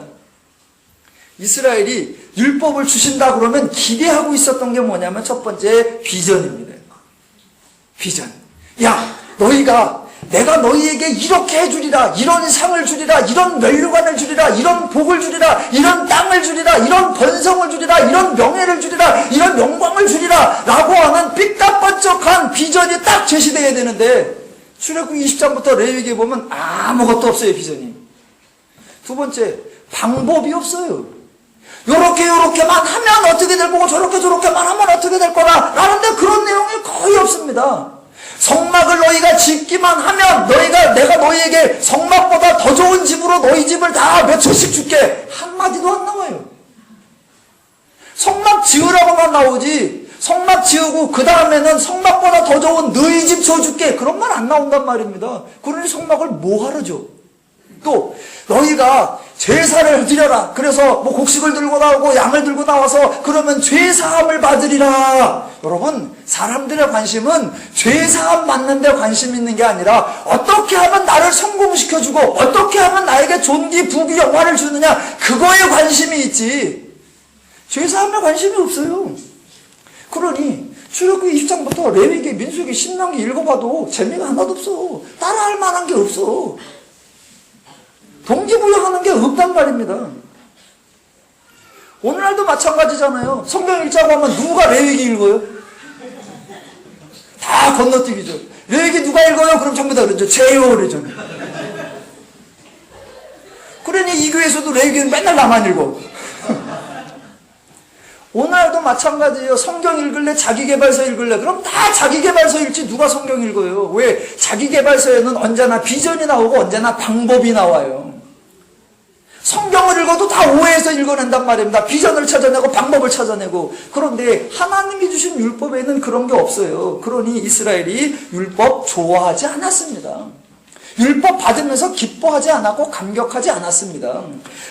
이스라엘이 율법을 주신다 그러면 기대하고 있었던 게 뭐냐면 첫 번째 비전입니다. 비전. 야, 너희가 내가 너희에게 이렇게 해주리라, 이런 상을 주리라, 이런 멸류관을 주리라, 이런 복을 주리라, 이런 땅을 주리라, 이런 번성을 주리라, 이런 명예를 주리라, 이런 영광을 주리라 라고 하는 삐까뻔쩍한 비전이 딱 제시되어야 되는데 출애굽기 20장부터 레위기에 보면 아무것도 없어요. 비전이. 두 번째, 방법이 없어요. 요렇게만 하면 어떻게 될 거고 저렇게만 하면 어떻게 될 거나 라는데 그런 내용이 거의 없습니다. 성막을 너희가 짓기만 하면 내가 너희에게 성막보다 더 좋은 집으로 너희 집을 다 몇 초씩 줄게, 한마디도 안 나와요. 성막 지으라고만 나오지, 성막 지으고 그 다음에는 성막보다 더 좋은 너희 집 줘줄게, 그런 말 안 나온단 말입니다. 그러니 성막을 뭐하러 줘? 또 너희가 제사를 드려라, 그래서 뭐 곡식을 들고 나오고 양을 들고 나와서 그러면 죄사함을 받으리라. 여러분, 사람들의 관심은 죄사함 받는 데 관심 있는 게 아니라 어떻게 하면 나를 성공시켜주고 어떻게 하면 나에게 존귀 부귀 영화를 주느냐, 그거에 관심이 있지 죄사함에 관심이 없어요. 그러니 출애굽기 20장부터 레위기, 민수기, 신명기 읽어봐도 재미가 하나도 없어. 따라할 만한 게 없어. 동기부여하는 게 없단 말입니다. 오늘날도 마찬가지잖아요. 성경 읽자고 하면 누가 레위기 읽어요? 다 건너뛰기죠. 레위기 누가 읽어요? 그럼 전부 다 그러죠. 죄요 그러죠. 그러니 이 교회에서도 레위기는 맨날 나만 읽어. 오늘날도 마찬가지예요. 성경 읽을래? 자기계발서 읽을래? 그럼 다 자기계발서 읽지 누가 성경 읽어요? 왜? 자기계발서에는 언제나 비전이 나오고 언제나 방법이 나와요. 성경을 읽어도 다 오해해서 읽어낸단 말입니다. 비전을 찾아내고 방법을 찾아내고. 그런데 하나님이 주신 율법에는 그런 게 없어요. 그러니 이스라엘이 율법 좋아하지 않았습니다. 율법 받으면서 기뻐하지 않았고 감격하지 않았습니다.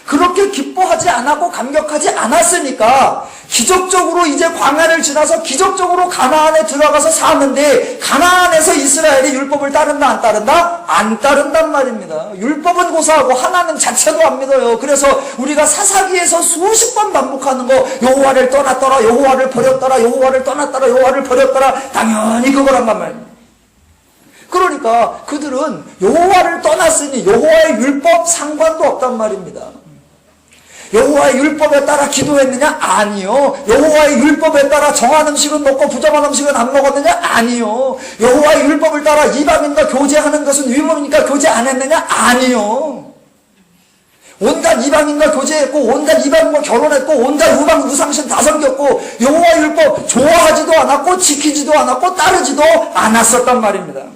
그렇게 기뻐하지 않았고 감격하지 않았으니까 기적적으로 이제 광야를 지나서 기적적으로 가나안에 들어가서 사는데 가나안에서 이스라엘이 율법을 따른다 안 따른다? 안 따른단 말입니다. 율법은 고사하고 하나님 자체도 안 믿어요. 그래서 우리가 사사기에서 수십 번 반복하는 거 여호와를 떠났더라 여호와를 버렸더라 여호와를 떠났더라 여호와를 버렸더라 당연히 그거란 말입니다. 그러니까 그들은 여호와를 떠났으니 여호와의 율법 상관도 없단 말입니다. 여호와의 율법에 따라 기도했느냐? 아니요. 여호와의 율법에 따라 정한 음식은 먹고 부정한 음식은 안 먹었느냐? 아니요. 여호와의 율법을 따라 이방인과 교제하는 것은 위법이니까 교제 안 했느냐? 아니요. 온갖 이방인과 교제했고 온갖 이방인과 결혼했고 온갖 우방 우상신 다 섬겼고 여호와의 율법 좋아하지도 않았고 지키지도 않았고 따르지도 않았었단 말입니다.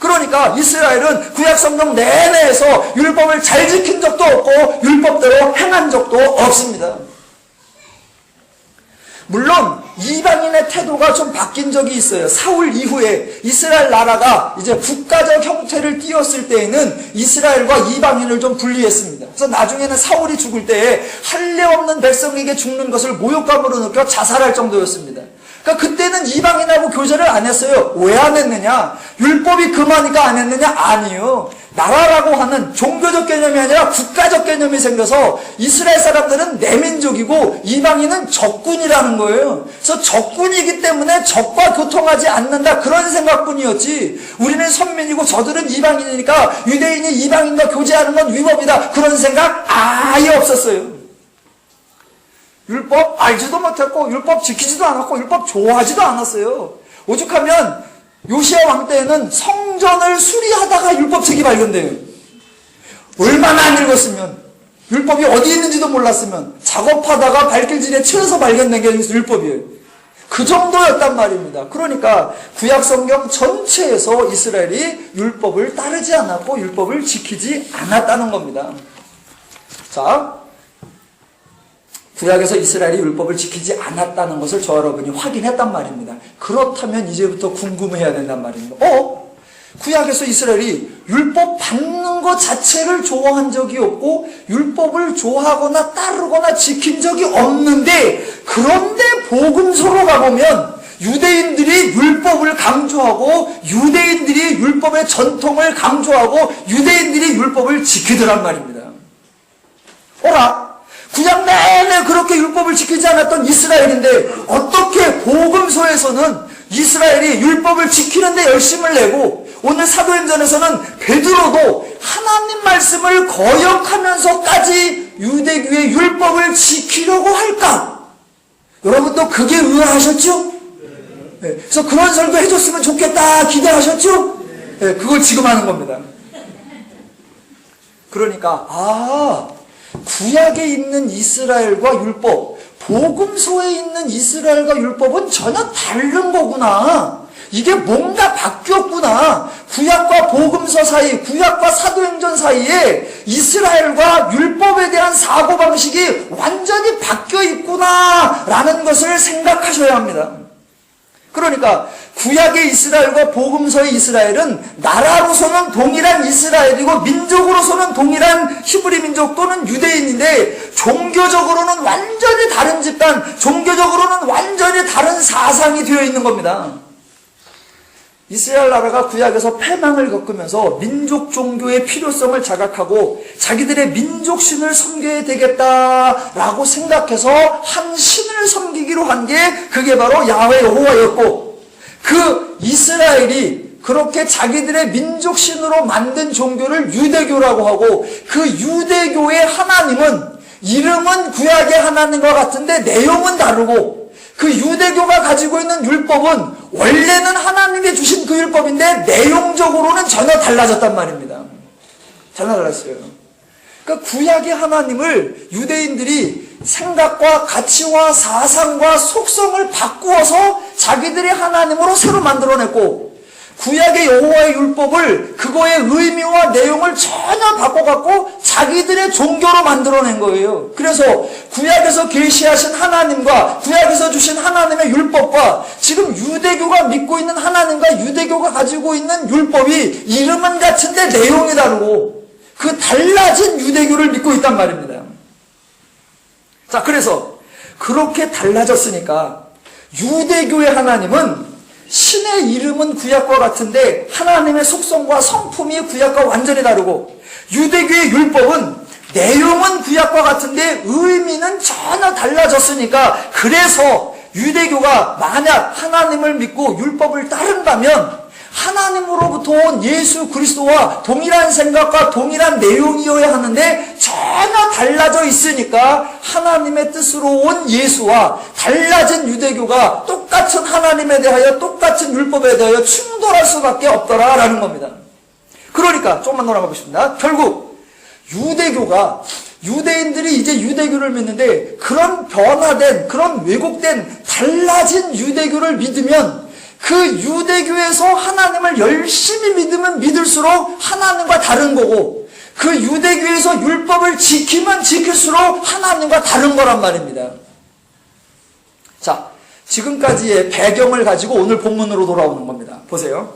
그러니까 이스라엘은 구약성경 내내에서 율법을 잘 지킨 적도 없고 율법대로 행한 적도 없습니다. 물론 이방인의 태도가 좀 바뀐 적이 있어요. 사울 이후에 이스라엘 나라가 이제 국가적 형태를 띄었을 때에는 이스라엘과 이방인을 좀 분리했습니다. 그래서 나중에는 사울이 죽을 때에 할례 없는 백성에게 죽는 것을 모욕감으로 느껴 자살할 정도였습니다. 그러니까 그때는 이방인하고 교제를 안 했어요. 왜 안 했느냐? 율법이 금하니까 안 했느냐? 아니요. 나라라고 하는 종교적 개념이 아니라 국가적 개념이 생겨서 이스라엘 사람들은 내 민족이고 이방인은 적군이라는 거예요. 그래서 적군이기 때문에 적과 교통하지 않는다 그런 생각뿐이었지 우리는 선민이고 저들은 이방인이니까 유대인이 이방인과 교제하는 건 위법이다 그런 생각 아예 없었어요. 율법 알지도 못했고 율법 지키지도 않았고 율법 좋아하지도 않았어요. 오죽하면 요시야 왕 때에는 성전을 수리하다가 율법책이 발견돼요. 얼마나 안 읽었으면 율법이 어디 있는지도 몰랐으면 작업하다가 발길질에 치여서 발견된 게 율법이에요. 그 정도였단 말입니다. 그러니까 구약성경 전체에서 이스라엘이 율법을 따르지 않았고 율법을 지키지 않았다는 겁니다. 자, 구약에서 이스라엘이 율법을 지키지 않았다는 것을 저 여러분이 확인했단 말입니다. 그렇다면 이제부터 궁금해야 된단 말입니다. 구약에서 이스라엘이 율법 받는 것 자체를 좋아한 적이 없고 율법을 좋아하거나 따르거나 지킨 적이 없는데 그런데 복음서로 가보면 유대인들이 율법을 강조하고 유대인들이 율법의 전통을 강조하고 유대인들이 율법을 지키더란 말입니다. 구약 내내 그렇게 율법을 지키지 않았던 이스라엘인데 어떻게 복음서에서는 이스라엘이 율법을 지키는데 열심을 내고 오늘 사도행전에서는 베드로도 하나님 말씀을 거역하면서까지 유대교의 율법을 지키려고 할까? 여러분도 그게 의아하셨죠? 네, 그래서 그런 설교 해줬으면 좋겠다 기대하셨죠? 네, 그걸 지금 하는 겁니다. 그러니까 구약에 있는 이스라엘과 율법, 복음서에 있는 이스라엘과 율법은 전혀 다른 거구나. 이게 뭔가 바뀌었구나. 구약과 복음서 사이, 구약과 사도행전 사이에 이스라엘과 율법에 대한 사고방식이 완전히 바뀌어 있구나 라는 것을 생각하셔야 합니다. 그러니까 구약의 이스라엘과 복음서의 이스라엘은 나라로서는 동일한 이스라엘이고 민족으로서는 동일한 히브리 민족 또는 유대인인데 종교적으로는 완전히 다른 집단, 종교적으로는 완전히 다른 사상이 되어 있는 겁니다. 이스라엘 나라가 구약에서 패망을 겪으면서 민족 종교의 필요성을 자각하고 자기들의 민족신을 섬겨야 되겠다라고 생각해서 한 신을 섬기기로 한 게 그게 바로 야훼 여호와였고 그 이스라엘이 그렇게 자기들의 민족신으로 만든 종교를 유대교라고 하고 그 유대교의 하나님은 이름은 구약의 하나님과 같은데 내용은 다르고, 그 유대교가 가지고 있는 율법은 원래는 하나님이 주신 그 율법인데 내용적으로는 전혀 달라졌단 말입니다. 전혀 달랐어요. 그러니까 구약의 하나님을 유대인들이 생각과 가치와 사상과 속성을 바꾸어서 자기들의 하나님으로 새로 만들어냈고, 구약의 여호와의 율법을 그거의 의미와 내용을 전혀 바꿔갖고 자기들의 종교로 만들어낸 거예요. 그래서 구약에서 계시하신 하나님과 구약에서 주신 하나님의 율법과 지금 유대교가 믿고 있는 하나님과 유대교가 가지고 있는 율법이 이름은 같은데 내용이 다르고, 그 달라진 유대교를 믿고 있단 말입니다. 자, 그래서 그렇게 달라졌으니까 유대교의 하나님은 신의 이름은 구약과 같은데 하나님의 속성과 성품이 구약과 완전히 다르고, 유대교의 율법은 내용은 구약과 같은데 의미는 전혀 달라졌으니까, 그래서 유대교가 만약 하나님을 믿고 율법을 따른다면 하나님으로부터 온 예수 그리스도와 동일한 생각과 동일한 내용이어야 하는데 전혀 달라져 있으니까 하나님의 뜻으로 온 예수와 달라진 유대교가 똑같은 하나님에 대하여 똑같은 율법에 대하여 충돌할 수밖에 없더라라는 겁니다. 그러니까 조금만 놀아가 보십니다. 결국 유대교가, 유대인들이 이제 유대교를 믿는데 그런 변화된, 그런 왜곡된 달라진 유대교를 믿으면 그 유대교에서 하나님을 열심히 믿으면 믿을수록 하나님과 다른 거고, 그 유대교에서 율법을 지키면 지킬수록 하나님과 다른 거란 말입니다. 자, 지금까지의 배경을 가지고 오늘 본문으로 돌아오는 겁니다. 보세요.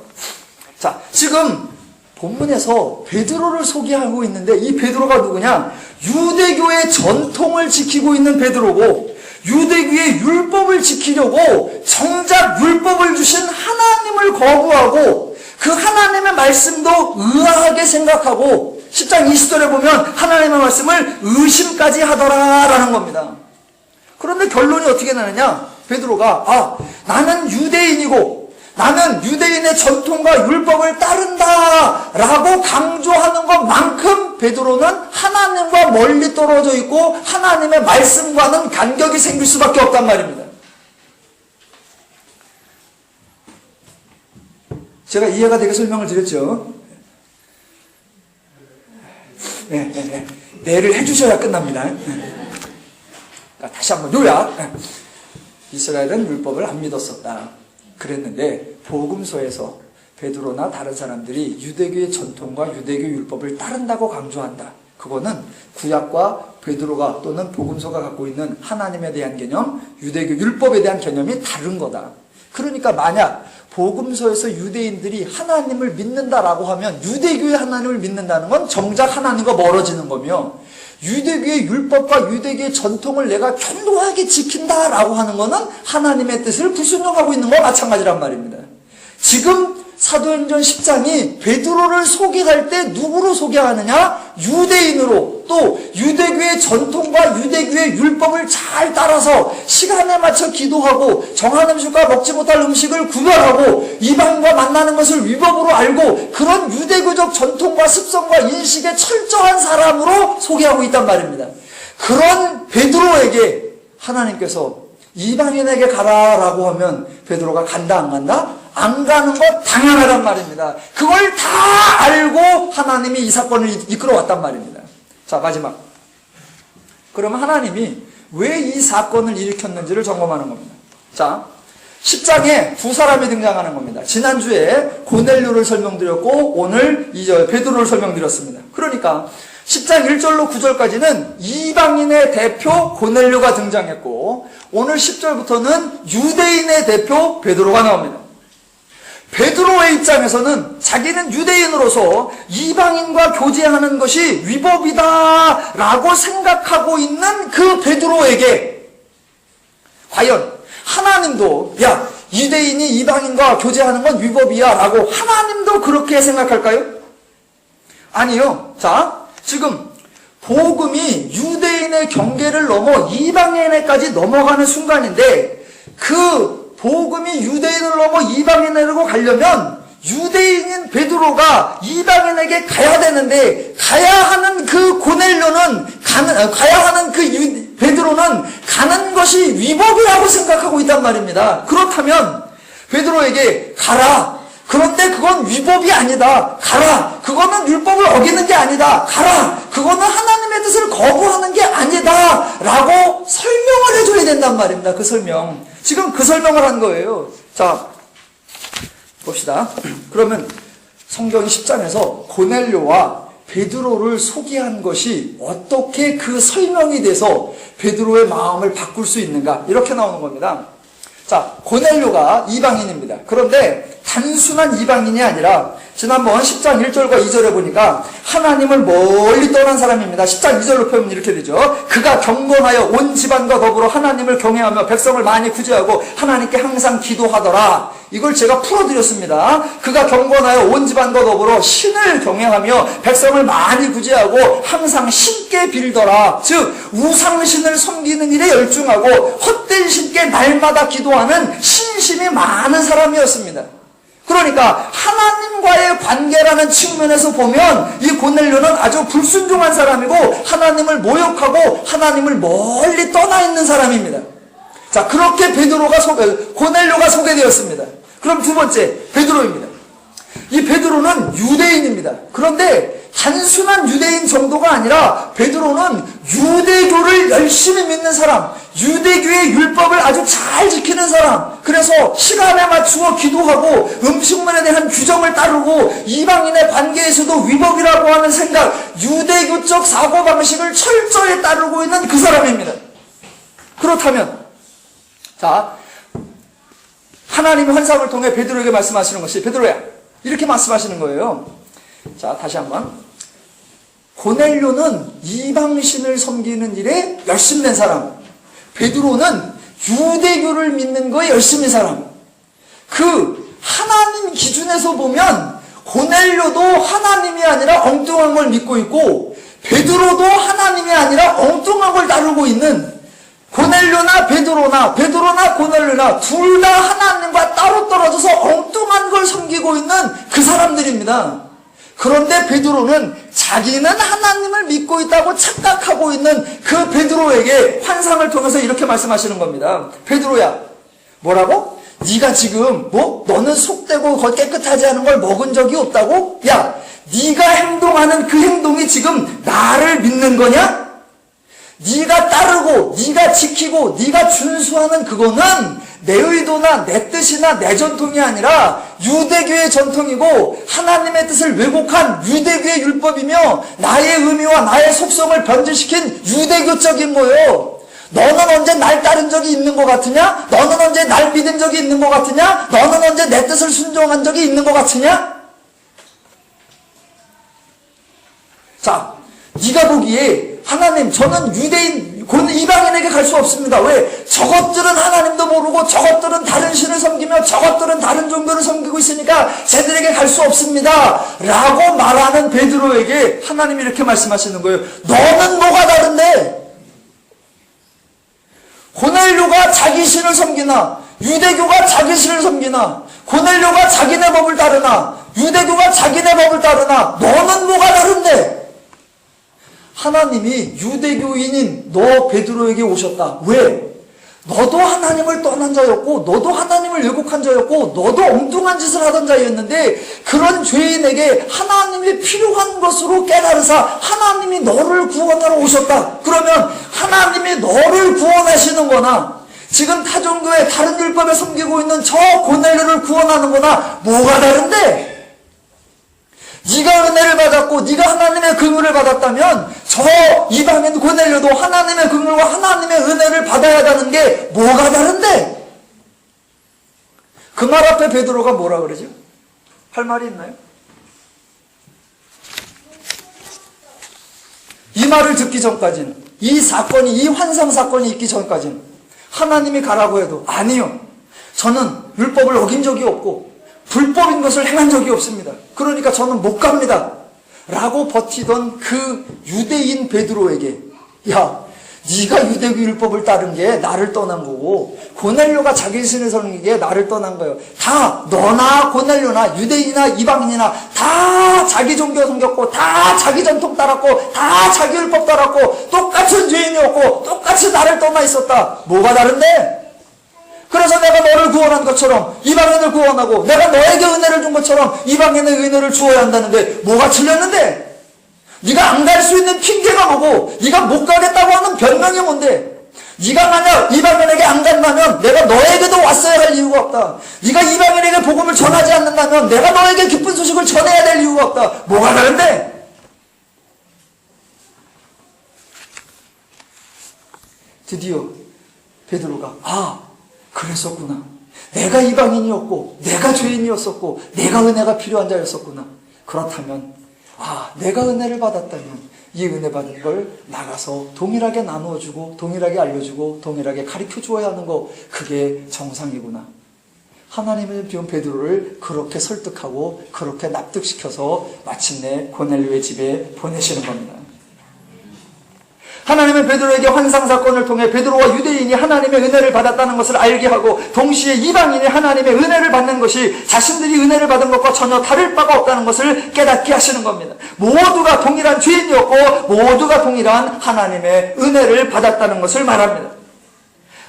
자, 지금 본문에서 베드로를 소개하고 있는데 이 베드로가 누구냐? 유대교의 전통을 지키고 있는 베드로고, 유대교의 율법을 지키려고 정작 율법을 주신 하나님을 거부하고 그 하나님의 말씀도 의아하게 생각하고 10장 20절에 보면 하나님의 말씀을 의심까지 하더라라는 겁니다. 그런데 결론이 어떻게 나느냐? 베드로가 나는 유대인이고 나는 유대인의 전통과 율법을 따른다 라고 강조하는 것만큼 베드로는 하나님과 멀리 떨어져 있고 하나님의 말씀과는 간격이 생길 수밖에 없단 말입니다. 제가 이해가 되게 설명을 드렸죠. 내를 해주셔야 끝납니다. 다시 한번 요약. 이스라엘은 율법을 안 믿었었다. 그랬는데 복음서에서 베드로나 다른 사람들이 유대교의 전통과 유대교 율법을 따른다고 강조한다. 그거는 구약과 베드로가 또는 복음서가 갖고 있는 하나님에 대한 개념, 유대교 율법에 대한 개념이 다른 거다. 그러니까 만약 복음서에서 유대인들이 하나님을 믿는다라고 하면 유대교의 하나님을 믿는다는 건 정작 하나님과 멀어지는 거며, 유대교의 율법과 유대교의 전통을 내가 견고하게 지킨다라고 하는 거는 하나님의 뜻을 불순종하고 있는 것과 마찬가지란 말입니다. 지금 사도행전 10장이 베드로를 소개할 때 누구로 소개하느냐? 유대인으로, 또 유대교의 전통과 유대교의 율법을 잘 따라서 시간에 맞춰 기도하고 정한 음식과 먹지 못할 음식을 구별하고 이방인과 만나는 것을 위법으로 알고 그런 유대교적 전통과 습성과 인식에 철저한 사람으로 소개하고 있단 말입니다. 그런 베드로에게 하나님께서 이방인에게 가라라고 하면 베드로가 간다 안 간다? 안 가는 거 당연하단 말입니다. 그걸 다 알고 하나님이 이 사건을 이끌어왔단 말입니다. 자, 마지막. 그러면 하나님이 왜 이 사건을 일으켰는지를 점검하는 겁니다. 자, 10장에 두 사람이 등장하는 겁니다. 지난주에 고넬료를 설명드렸고 오늘 2절 베드로를 설명드렸습니다. 그러니까 10장 1절로 9절까지는 이방인의 대표 고넬료가 등장했고 오늘 10절부터는 유대인의 대표 베드로가 나옵니다. 베드로의 입장에서는 자기는 유대인으로서 이방인과 교제하는 것이 위법이다 라고 생각하고 있는 그 베드로에게 과연 하나님도 야 유대인이 이방인과 교제하는 건 위법이야 라고 하나님도 그렇게 생각할까요? 아니요. 자, 지금 복음이 유대인의 경계를 넘어 이방인에까지 넘어가는 순간인데 그 복음이 유대인을 넘어 이방인으로 가려면 유대인인 베드로가 이방인에게 가야 되는데, 가야 하는 그 베드로는 가는 것이 위법이라고 생각하고 있단 말입니다. 그렇다면 베드로에게 가라. 그런데 그건 위법이 아니다. 가라. 그거는 율법을 어기는 게 아니다. 가라. 그거는 하나님의 뜻을 거부하는 게 아니다. 라고 설명을 해줘야 된단 말입니다. 그 설명. 지금 그 설명을 한 거예요. 자, 봅시다. 그러면 성경 10장에서 고넬료와 베드로를 소개한 것이 어떻게 그 설명이 돼서 베드로의 마음을 바꿀 수 있는가? 이렇게 나오는 겁니다. 자, 고넬료가 이방인입니다. 그런데 단순한 이방인이 아니라 지난번 10장 1절과 2절에 보니까 하나님을 멀리 떠난 사람입니다. 10장 2절로 표현이 이렇게 되죠. 그가 경건하여 온 집안과 더불어 하나님을 경외하며 백성을 많이 구제하고 하나님께 항상 기도하더라. 이걸 제가 풀어드렸습니다. 그가 경건하여 온 집안과 더불어 신을 경외하며 백성을 많이 구제하고 항상 신께 빌더라. 즉 우상신을 섬기는 일에 열중하고 헛된 신께 날마다 기도하는 신심이 많은 사람이었습니다. 그러니까 하나님과의 관계라는 측면에서 보면 이 고넬료는 아주 불순종한 사람이고 하나님을 모욕하고 하나님을 멀리 떠나 있는 사람입니다. 자, 그렇게 고넬료가 소개되었습니다. 그럼 두 번째, 베드로입니다. 이 베드로는 유대인입니다. 그런데 단순한 유대인 정도가 아니라 베드로는 유대교를 열심히 믿는 사람, 유대교의 율법을 아주 잘 지키는 사람, 그래서 시간에 맞추어 기도하고 음식물에 대한 규정을 따르고 이방인의 관계에서도 위법이라고 하는 생각, 유대교적 사고방식을 철저히 따르고 있는 그 사람입니다. 그렇다면 자, 하나님의 환상을 통해 베드로에게 말씀하시는 것이, 베드로야, 이렇게 말씀하시는 거예요. 자, 다시 한번. 고넬료는 이방신을 섬기는 일에 열심낸 사람, 베드로는 유대교를 믿는 거에 열심인 사람. 그 하나님 기준에서 보면 고넬료도 하나님이 아니라 엉뚱한 걸 믿고 있고 베드로도 하나님이 아니라 엉뚱한 걸 다루고 있는, 고넬료나 베드로나 고넬료나 둘 다 하나님과 따로 떨어져서 엉뚱한 걸 섬기고 있는 그 사람들입니다. 그런데 베드로는 자기는 하나님을 믿고 있다고 착각하고 있는 그 베드로에게 환상을 통해서 이렇게 말씀하시는 겁니다. 베드로야, 뭐라고? 네가 지금 너는 속되고 깨끗하지 않은 걸 먹은 적이 없다고? 야, 네가 행동하는 그 행동이 지금 나를 믿는 거냐? 네가 따르고 네가 지키고 네가 준수하는 그거는 내 의도나 내 뜻이나 내 전통이 아니라 유대교의 전통이고 하나님의 뜻을 왜곡한 유대교의 율법이며 나의 의미와 나의 속성을 변질시킨 유대교적인 거예요. 너는 언제 날 따른 적이 있는 것 같으냐? 너는 언제 날 믿은 적이 있는 것 같으냐? 너는 언제 내 뜻을 순종한 적이 있는 것 같으냐? 자, 네가 보기에 하나님, 저는 이방인에게 갈 수 없습니다. 왜? 저것들은 하나님도 모르고 저것들은 다른 신을 섬기며 저것들은 다른 종교를 섬기고 있으니까 쟤들에게 갈 수 없습니다. 라고 말하는 베드로에게 하나님이 이렇게 말씀하시는 거예요. 너는 뭐가 다른데? 고넬료가 자기 신을 섬기나 유대교가 자기 신을 섬기나 고넬료가 자기네 법을 따르나 유대교가 자기네 법을 따르나 너는 뭐가 다른데? 하나님이 유대교인인 너 베드로에게 오셨다. 왜? 너도 하나님을 떠난 자였고 너도 하나님을 왜곡한 자였고 너도 엉뚱한 짓을 하던 자였는데 그런 죄인에게 하나님이 필요한 것으로 깨달으사 하나님이 너를 구원하러 오셨다. 그러면 하나님이 너를 구원하시는 거나 지금 타종교의 다른 율법에 섬기고 있는 저 고넬료를 구원하는 거나 뭐가 다른데? 네가 은혜를 받았고 네가 하나님의 긍휼을 받았다면 저 이방인 고넬료도 하나님의 긍휼과 하나님의 은혜를 받아야 하는 게 뭐가 다른데? 그 말 앞에 베드로가 뭐라 그러죠? 할 말이 있나요? 이 말을 듣기 전까지는, 이 환상 사건이 있기 전까지는 하나님이 가라고 해도 아니요, 저는 율법을 어긴 적이 없고 불법인 것을 행한 적이 없습니다. 그러니까 저는 못 갑니다. 라고 버티던 그 유대인 베드로에게, 야, 네가 유대교 율법을 따른 게 나를 떠난 거고 고넬료가 자기 신을 섬기기에 나를 떠난 거예요. 다 너나 고넬료나 유대인이나 이방인이나 다 자기 종교 섬겼고 다 자기 전통 따랐고 다 자기 율법 따랐고 똑같은 죄인이었고 똑같이 나를 떠나 있었다. 뭐가 다른데? 그래서 내가 너를 구원한 것처럼 이방인을 구원하고 내가 너에게 은혜를 준 것처럼 이방인의 은혜를 주어야 한다는데 뭐가 틀렸는데? 네가 안 갈 수 있는 핑계가 뭐고 네가 못 가겠다고 하는 변명이 뭔데? 네가 만약 이방인에게 안 간다면 내가 너에게도 왔어야 할 이유가 없다. 네가 이방인에게 복음을 전하지 않는다면 내가 너에게 기쁜 소식을 전해야 될 이유가 없다. 뭐가 다른데? 드디어 베드로가 그랬었구나. 내가 이방인이었고 내가 죄인이었었고 내가 은혜가 필요한 자였었구나. 그렇다면 내가 은혜를 받았다면 이 은혜 받은 걸 나가서 동일하게 나누어주고 동일하게 알려주고 동일하게 가르쳐주어야 하는 거, 그게 정상이구나. 하나님은 지금 베드로를 그렇게 설득하고 그렇게 납득시켜서 마침내 고넬료의 집에 보내시는 겁니다. 하나님은 베드로에게 환상사건을 통해 베드로와 유대인이 하나님의 은혜를 받았다는 것을 알게 하고 동시에 이방인이 하나님의 은혜를 받는 것이 자신들이 은혜를 받은 것과 전혀 다를 바가 없다는 것을 깨닫게 하시는 겁니다. 모두가 동일한 죄인이었고 모두가 동일한 하나님의 은혜를 받았다는 것을 말합니다.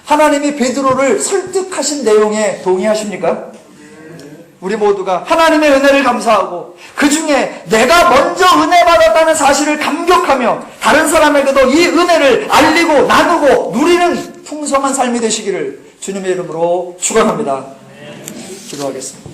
하나님이 베드로를 설득하신 내용에 동의하십니까? 우리 모두가 하나님의 은혜를 감사하고 그 중에 내가 먼저 은혜 받았다는 사실을 감격하며 다른 사람에게도 이 은혜를 알리고 나누고 누리는 풍성한 삶이 되시기를 주님의 이름으로 축원합니다. 기도하겠습니다.